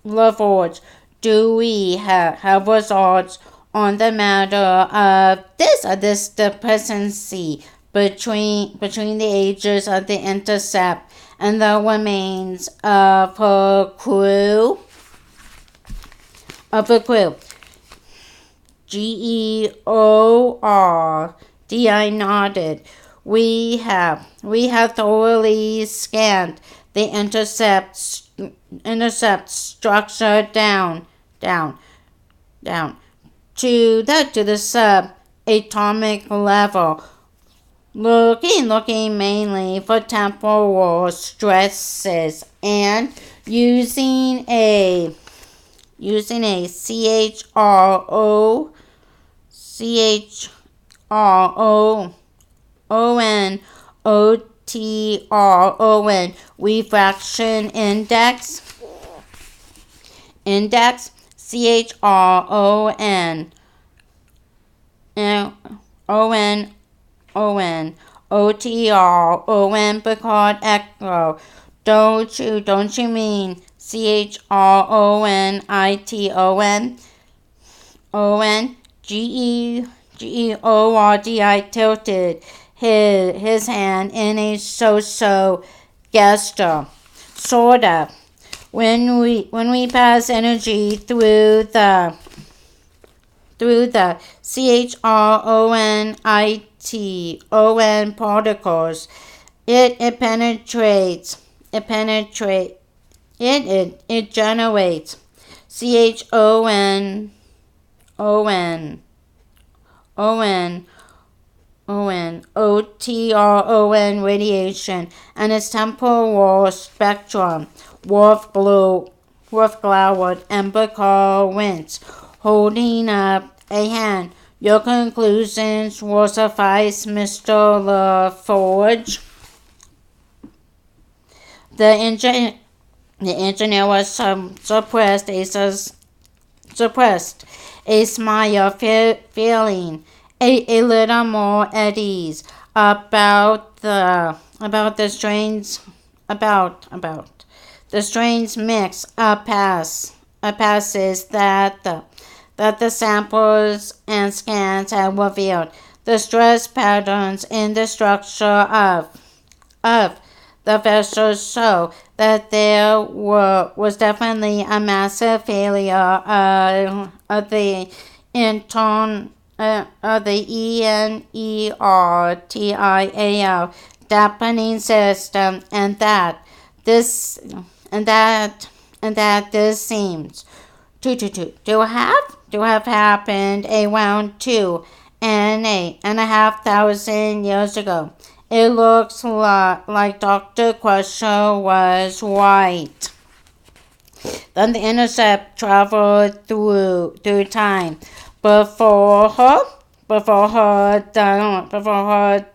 LaForge, do we have results on the matter of this discrepancy between the ages of the Intercept and the remains of her crew? GEORDI nodded. We have thoroughly scanned the intercept structure down to the sub-atomic level, looking mainly for temporal stresses, and using a CHRONOTRON refraction index CHRONOTRON Picard Echo. Don't you mean CHRONITON? GEORDI tilted his hand in a so gesture. Sorta. When we pass energy through the CHRONITON particles, it generates CHONOTRON radiation and its temporal spectrum. Worf glowered and Picard winced, holding up a hand. Your conclusions will suffice, Mr. LaForge. The engineer was suppressed a smile, feeling a little more at ease about the strange mix of passes that the samples and scans had revealed. The stress patterns in the structure of the vessel show that there was definitely a massive failure of the ENERTIAL dampening system, and that this seems to have happened around 2,500 years ago. It looks like Dr. Crusher was right. Then the intercept traveled through time before her before her before her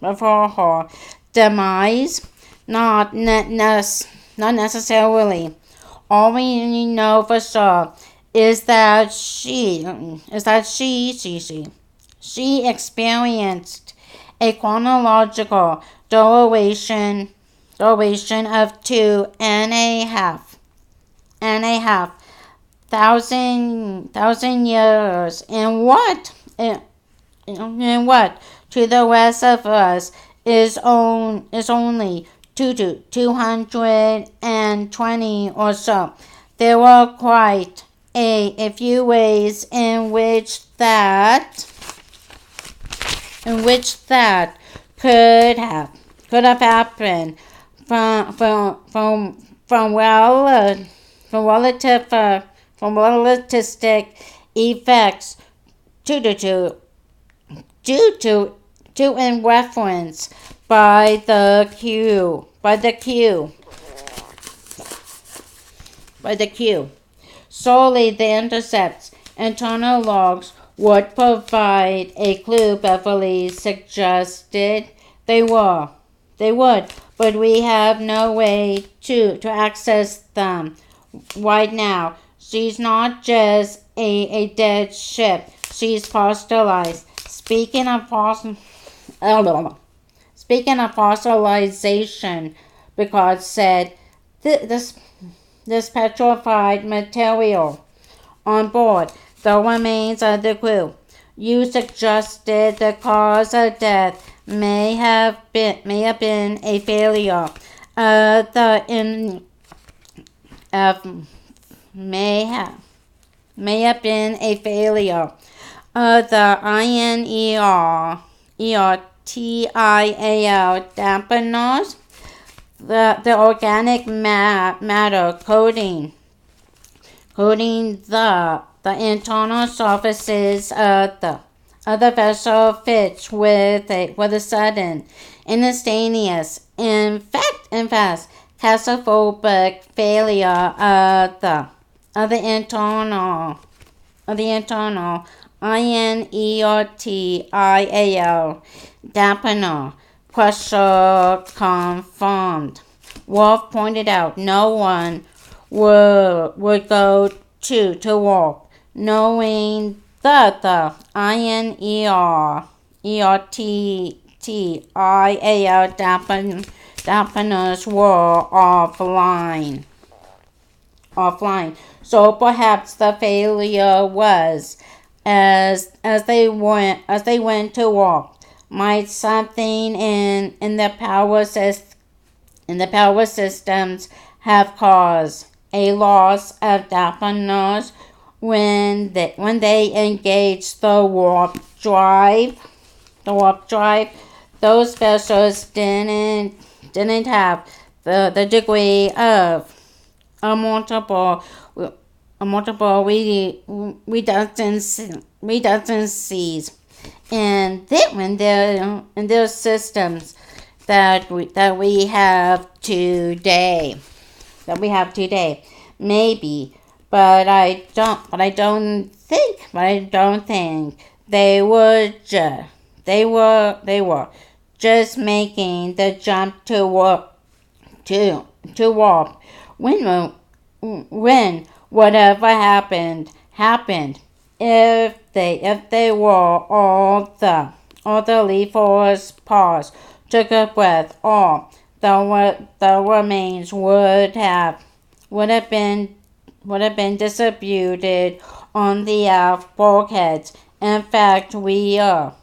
before her demise. Not necessarily. All we know for sure is that she experienced a chronological duration of 2.5 thousand years. And what to the rest of us is only 220 or so. There were quite a few ways in which that could have happened from relativistic effects due to in reference by the Q. Solely the intercepts internal logs would provide a clue. Beverly suggested they would, but we have no way to access them right now. She's not just a dead ship. She's fossilized. Speaking of fossilization, Picard said, this petrified material on board the remains of the crew. You suggested the cause of death may have been a failure of the INERTIAL dampeners, the organic matter coating the internal surfaces of the vessel fits with a sudden, instantaneous, in fact, catastrophic failure of the internal INERTIAL dampener. Pressure confirmed. Worf pointed out no one would go to warp, knowing that the INERTIAL dampeners were offline. So perhaps the failure was as they went to warp. Might something in the power systems have caused a loss of dampeners when they engaged the warp drive? Those vessels didn't have the degree of a multiple redundancies and their systems that we have today. Maybe, but I don't think they were just making the jump to warp when whatever happened. If they were all the Leafors paused, took a breath, all the remains would have been distributed on the aft bulkheads. In fact, we are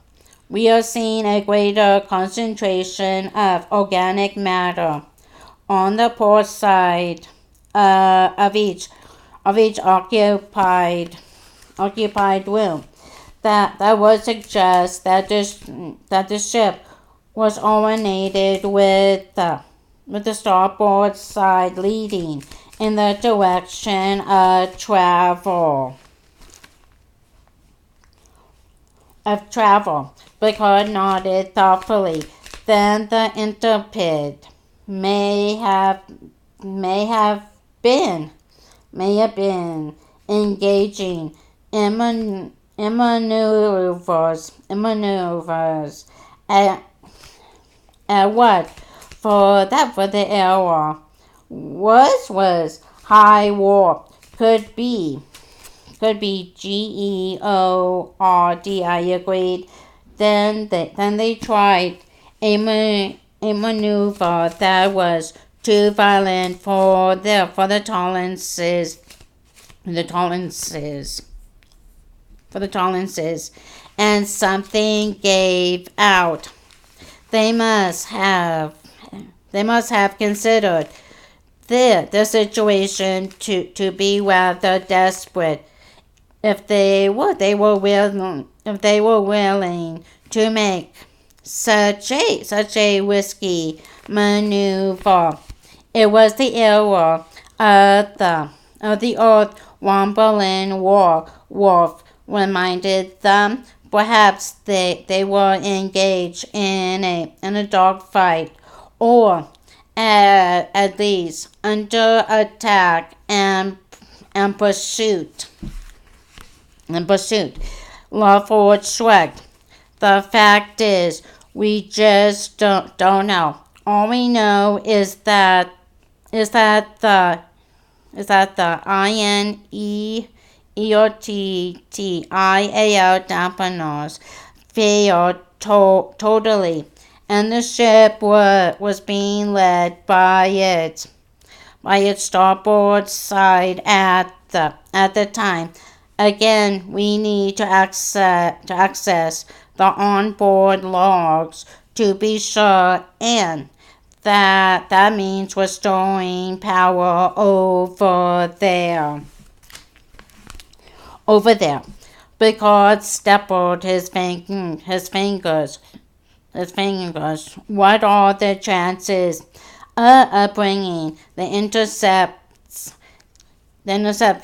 seeing a greater concentration of organic matter on the port side of each occupied room. That would suggest that the ship was originated with the starboard side leading in the direction of travel. Picard nodded thoughtfully. Then the Intrepid may have been may have been engaging in maneuvers at what for the era was high war could be GEORD. I agreed. Then they tried a maneuver that was too violent for the tolerances and something gave out. They must have considered the situation to be rather desperate if they were willing to make such a risky maneuver. It was the era of the old Womberlin Wolf reminded them. Perhaps they were engaged in a dogfight, or at least under attack and pursuit. Lawford shrugged. The fact is, we just don't know. All we know is that the INEOTTIAL dampeners failed totally, and the ship was being led by its starboard side at the time. Again, we need to access the onboard logs to be sure, and that means restoring power over there. Picard stippled his fingers. What are the chances of bringing the intercept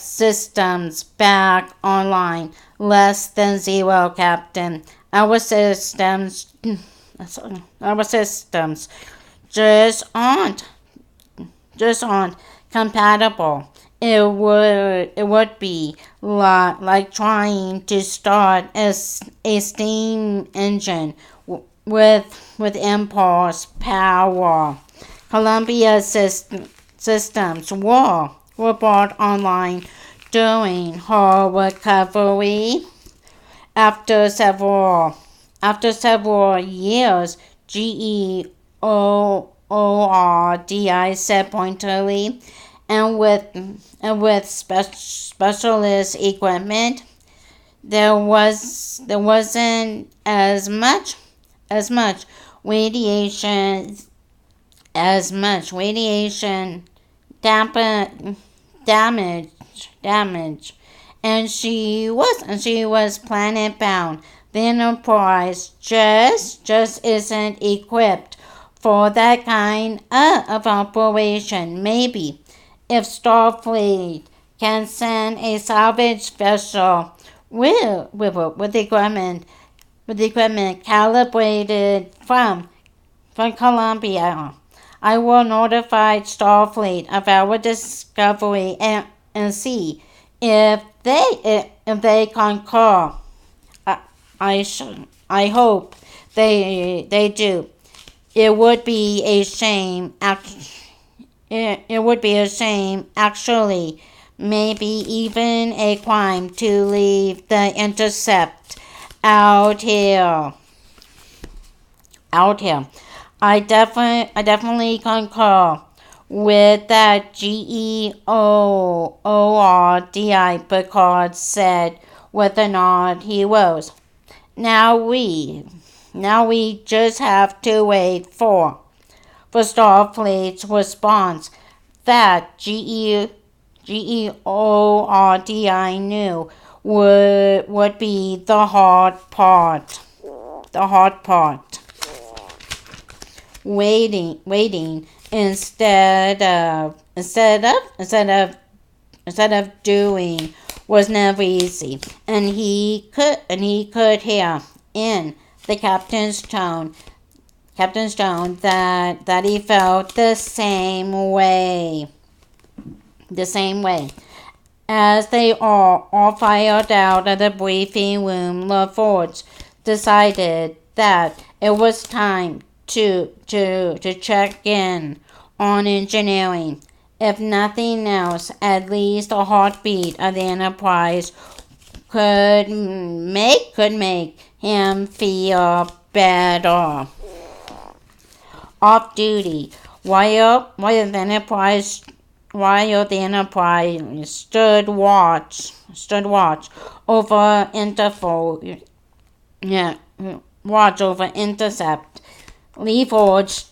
systems back online? Less than zero, Captain. Our systems just aren't compatible. It would be like trying to start a steam engine with impulse power. Columbia systems were brought online during her recovery. After several years, GEORDI said pointedly, and with specialist equipment, there wasn't as much radiation damage, and she was planet bound. The Enterprise just isn't equipped for that kind of operation. Maybe if Starfleet can send a salvage vessel with equipment calibrated from Columbia, I will notify Starfleet of our discovery and see if they concur. I hope they do. It would be a shame. It would be a shame, actually, maybe even a crime, to leave the intercept out here. I definitely concur with that. GEORDI, Picard said with a nod. He rose. Now we just have to wait for Starfleet's response. That GEORDI knew would be the hard part. Waiting instead of doing was never easy, and he could hear in the captain's tone that he felt the same way. As they all filed out of the briefing room, LaForge decided that it was time to check in on engineering. If nothing else, at least the heartbeat of the Enterprise could make him feel better. Off duty, while the Enterprise stood watch over intercept. LaForge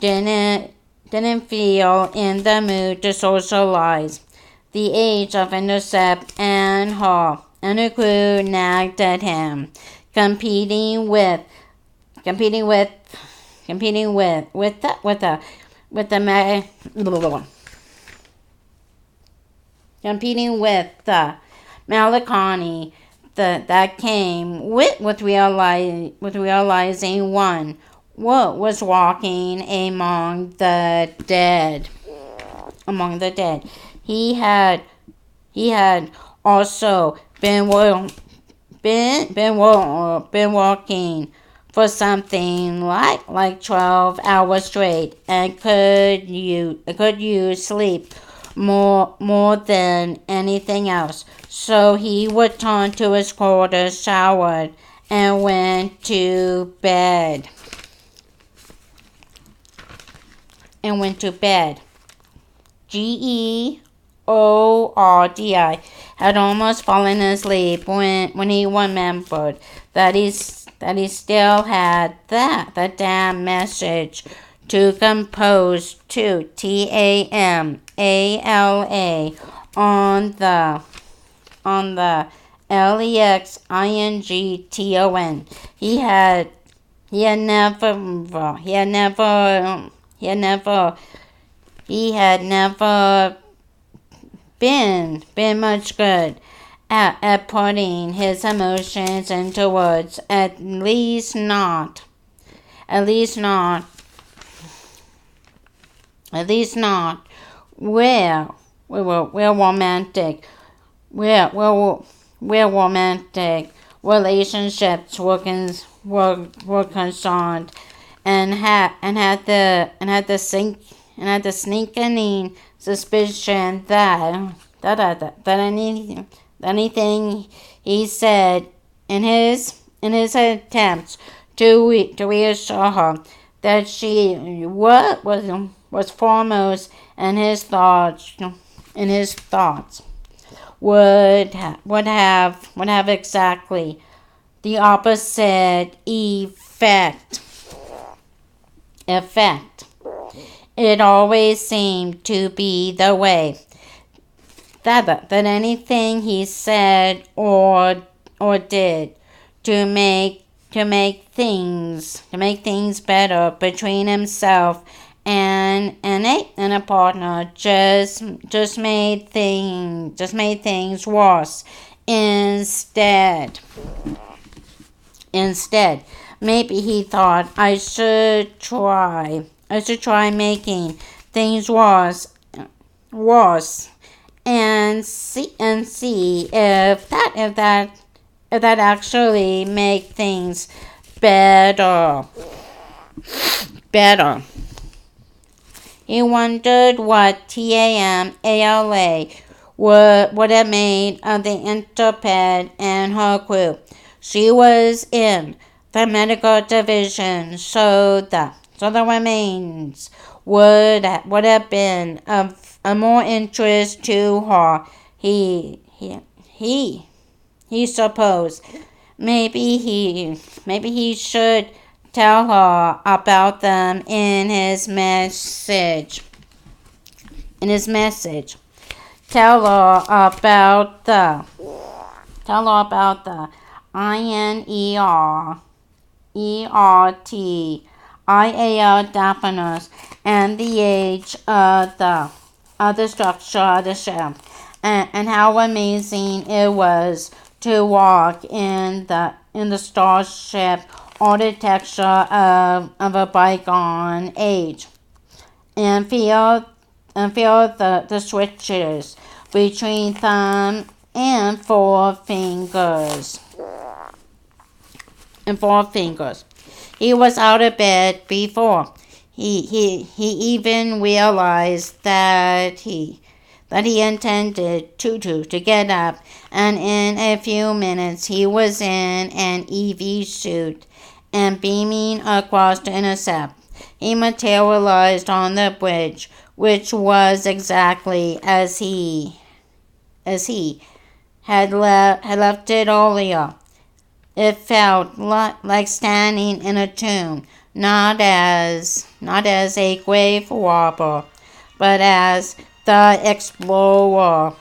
didn't feel in the mood to socialize. The age of intercept and her crew nagged at him, competing with the Melancholy that came with realizing one was walking among the dead. He had also been working for something like 12 hours straight, and could use sleep more than anything else. So he returned to his quarters, showered, and went to bed. Geordi had almost fallen asleep when he remembered that he still had the damn message to compose to TAMALA on the LEXINGTON. He had never been much good at putting his emotions into words, at least not where romantic relationships were concerned, and had the sneaking suspicion that anything he said in his attempts to reassure her that she was foremost in his thoughts would have exactly the opposite effect. It always seemed to be the way that anything he said or did to make things better between himself and a partner just made things worse. Instead, maybe he thought, I should try making things worse and see if that actually make things better. He wondered what TAMALA would have made of the Intrepid and her crew. She was in the medical division, so the remains would have been of more interest to her. He supposed maybe he should tell her about them in his message. Tell her about the INERTIAL Daphnis and the age of the structure of the ship, and how amazing it was to walk in the starship architecture of a bygone age, and feel the switches between them and four fingers. And four fingers. He was out of bed before he even realized that he intended to get up, and in a few minutes he was in an EV suit and beaming across to intercept. He materialized on the bridge, which was exactly as he had left it earlier. It felt like standing in a tomb, not as a grave robber, but as the explorer.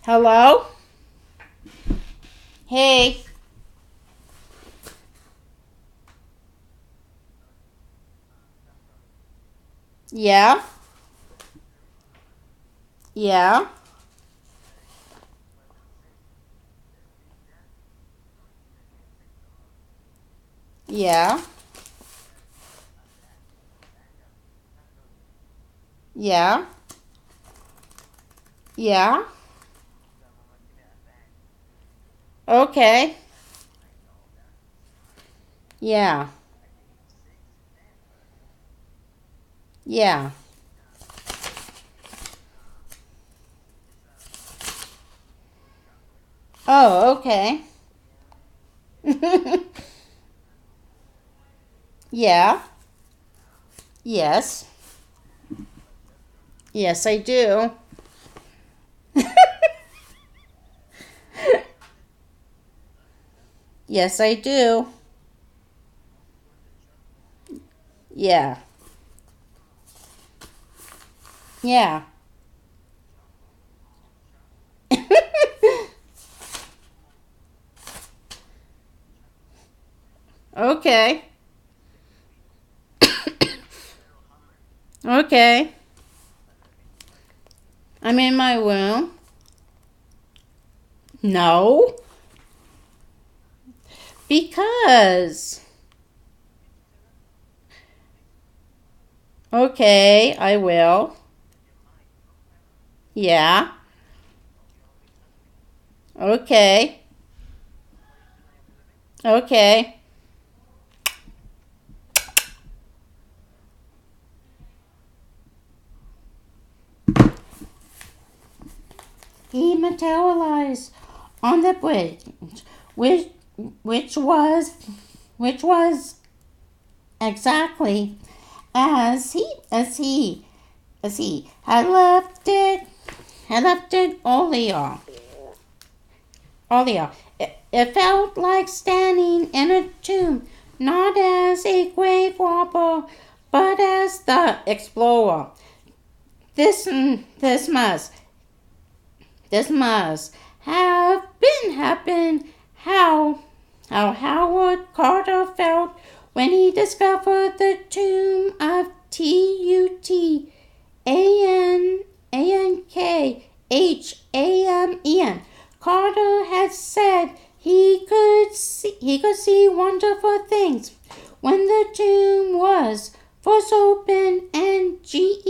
Hello? Hey. Yeah? Yeah? Yeah? Yeah? Yeah? Okay. Yeah. Yeah. Oh, okay. Yeah. Yes. Yes, I do. Yes, I do. Yeah. Yeah. Okay. Okay. I'm in my room. No. Because. Okay, I will. Yeah. Okay. Okay. He materialized on the bridge, which which was which was exactly as he had left it earlier. It felt like standing in a tomb, not as a grave robber, but as the explorer. This this must this must have been how Howard Carter felt when he discovered the tomb of Tutankamen. Carter had said he could see wonderful things when the tomb was first opened, and Geordi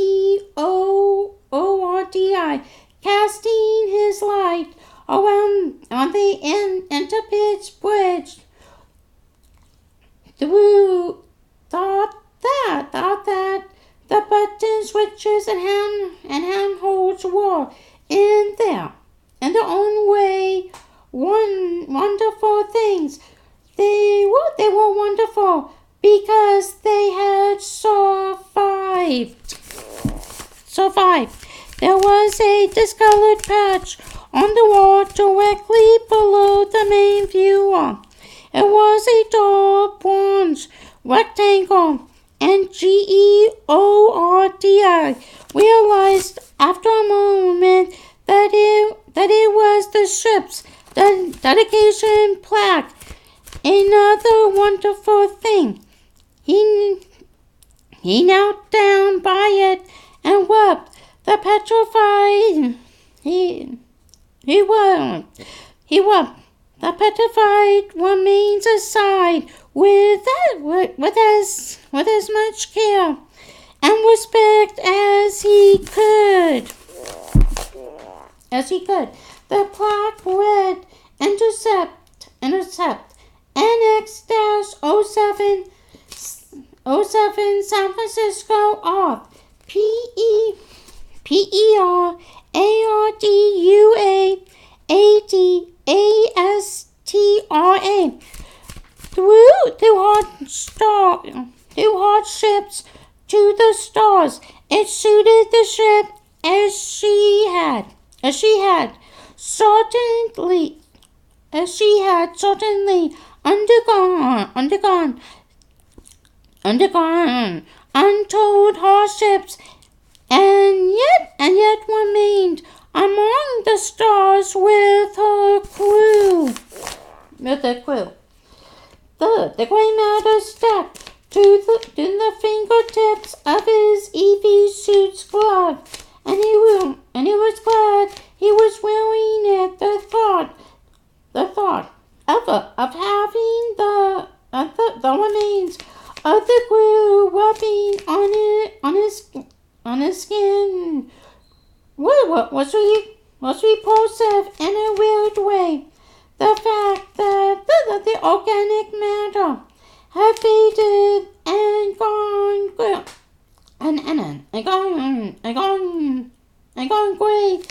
casting his light around on the Interpitch Bridge through thought that the buttons, switches, and handholds were in their own way wonderful things. They were wonderful because they had survived. There was a discolored patch on the wall directly below the main viewer. It was a dull bronze rectangle, and Geordi realized after a moment that it was the ship's dedication plaque. Another wonderful thing. He knelt down by it and rubbed the petrified. He rubbed The petrified remains aside with as much care and respect as he could. The plaque read Intercept NX-07 San Francisco off PERADUAADASTRA through hardships to the stars. It suited the ship as she had certainly undergone untold hardships, and yet remained among the stars with her crew. The gray matter stepped to the fingertips of his EV suit's glove, and he was glad he was wearing it. The thought of having the remains of the crew rubbing on his skin was repulsive in a weird way. The fact that the organic matter had faded and gone gray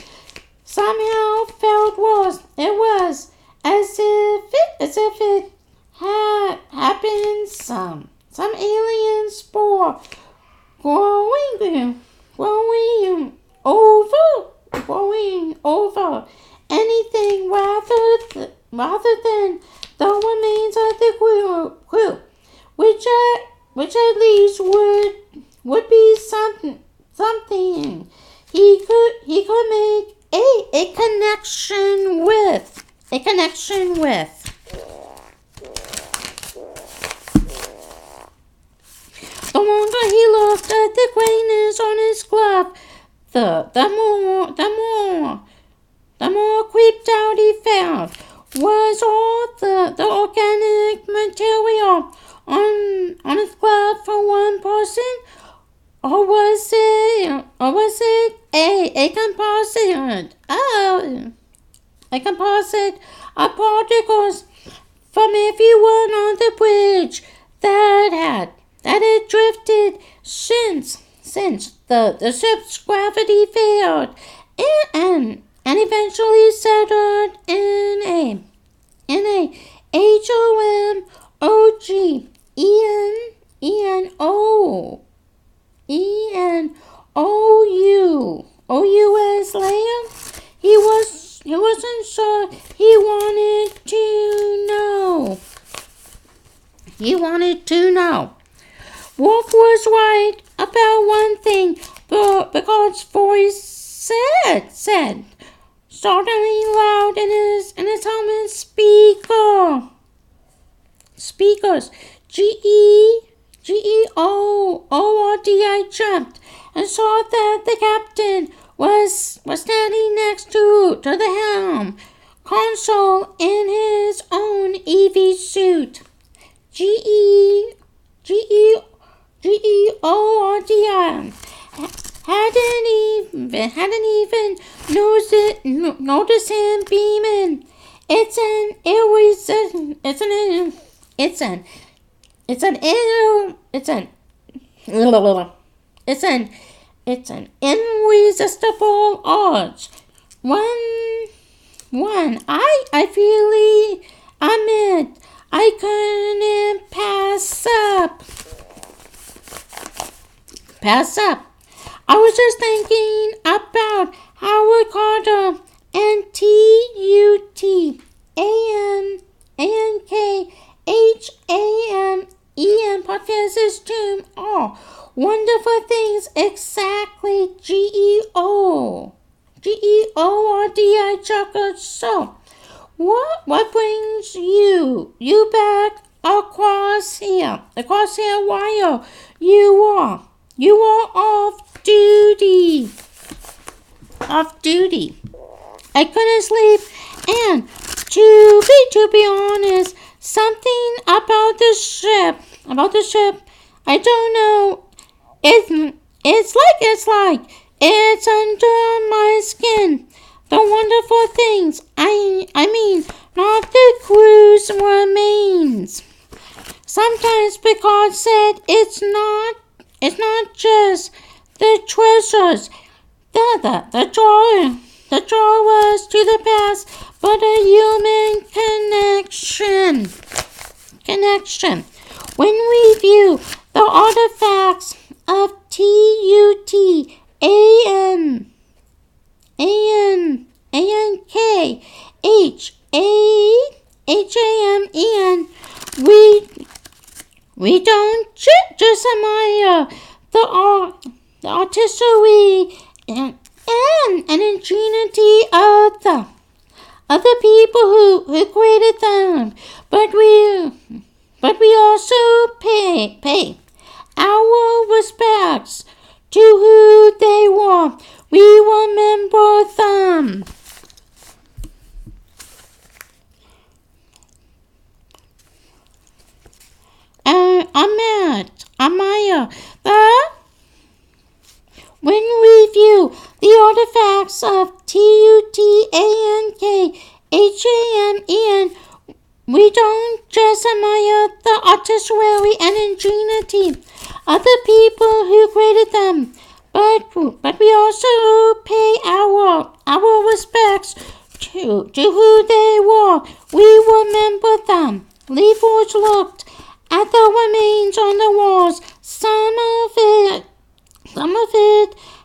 somehow felt worse. It was as if it had been some alien spore growing over anything rather than the remains of the crew, which at least would be something he could make a connection with. The longer he looked at the grayness on his glove, the more creeped out he felt. Was all the organic material on his glove for one person, or was it a composite? A composite of particles from everyone on the bridge that had drifted since the ship's gravity failed and eventually settled in a HOMOGENOUS layer. He wasn't sure. He wanted to know. Wolf was right about one thing. Picard's voice said, startlingly loud in his helmet speakers. GEORDI jumped and saw that the captain was standing next to the helm console in his own EV suit. GEORDI hadn't even noticed him beaming. It's an irresistible urge. One I freely admit I couldn't pass up. I was just thinking about how Ricardo and TUTANKHAMEN Professor's Tomb are wonderful things. Exactly. GEORDI chuckled. So, what brings you back across here? While you are off duty. I couldn't sleep and To be honest, something about the ship, I don't know. It's under my skin. The wonderful things, I mean, not the crew's remains. Sometimes Picard said it's not just the treasures. The draw was to the past, but a human connection. When we view the artifacts of TUTANKHAMEN, we don't just admire the artistry and ingenuity of the people who created them, but we also pay our respects to who they were. We remember them. Amaya, when we view the artifacts of TUTANKHAMEN, we don't just admire the artistry and ingenuity of the people who created them, but we also pay our respects to who they were. We remember them. Leaford looked at the remains on the walls. Some of it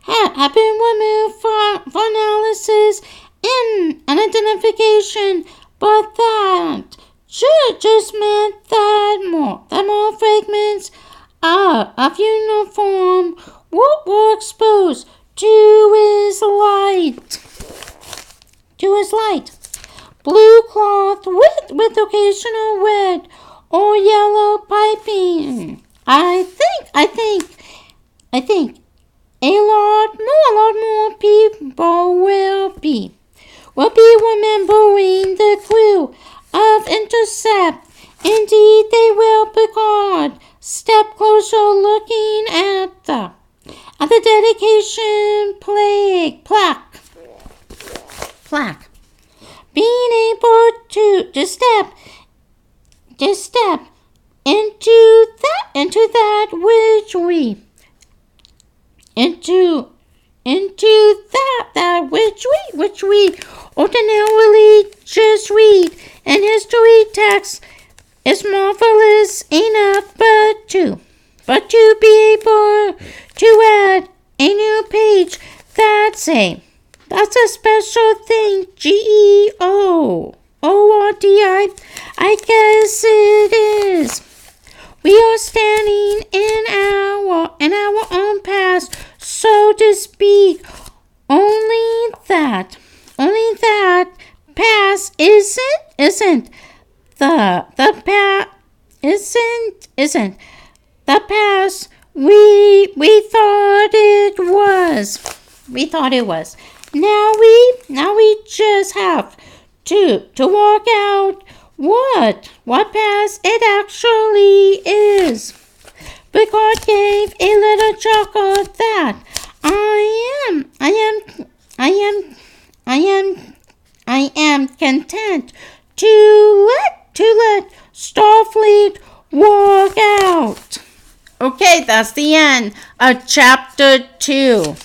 had been removed for analysis and identification, but that just meant that more fragments of uniform were exposed to his light. Blue cloth with occasional red or yellow piping. I think a lot more people will be remembering the crew of Intercept. Indeed, they will. Picard step closer, looking at the dedication plaque. Being able to step into that which we ordinarily just read in history texts is marvelous enough, but to be able to add a new page, that's a special thing. GEORDI, I guess it is. We are standing in our own past, so to speak. Only that past isn't the past we thought it was. Now we just have to work out what past it actually is. Picard gave a little chuckle that I am content to let Starfleet work out. Okay, that's the end of chapter 2.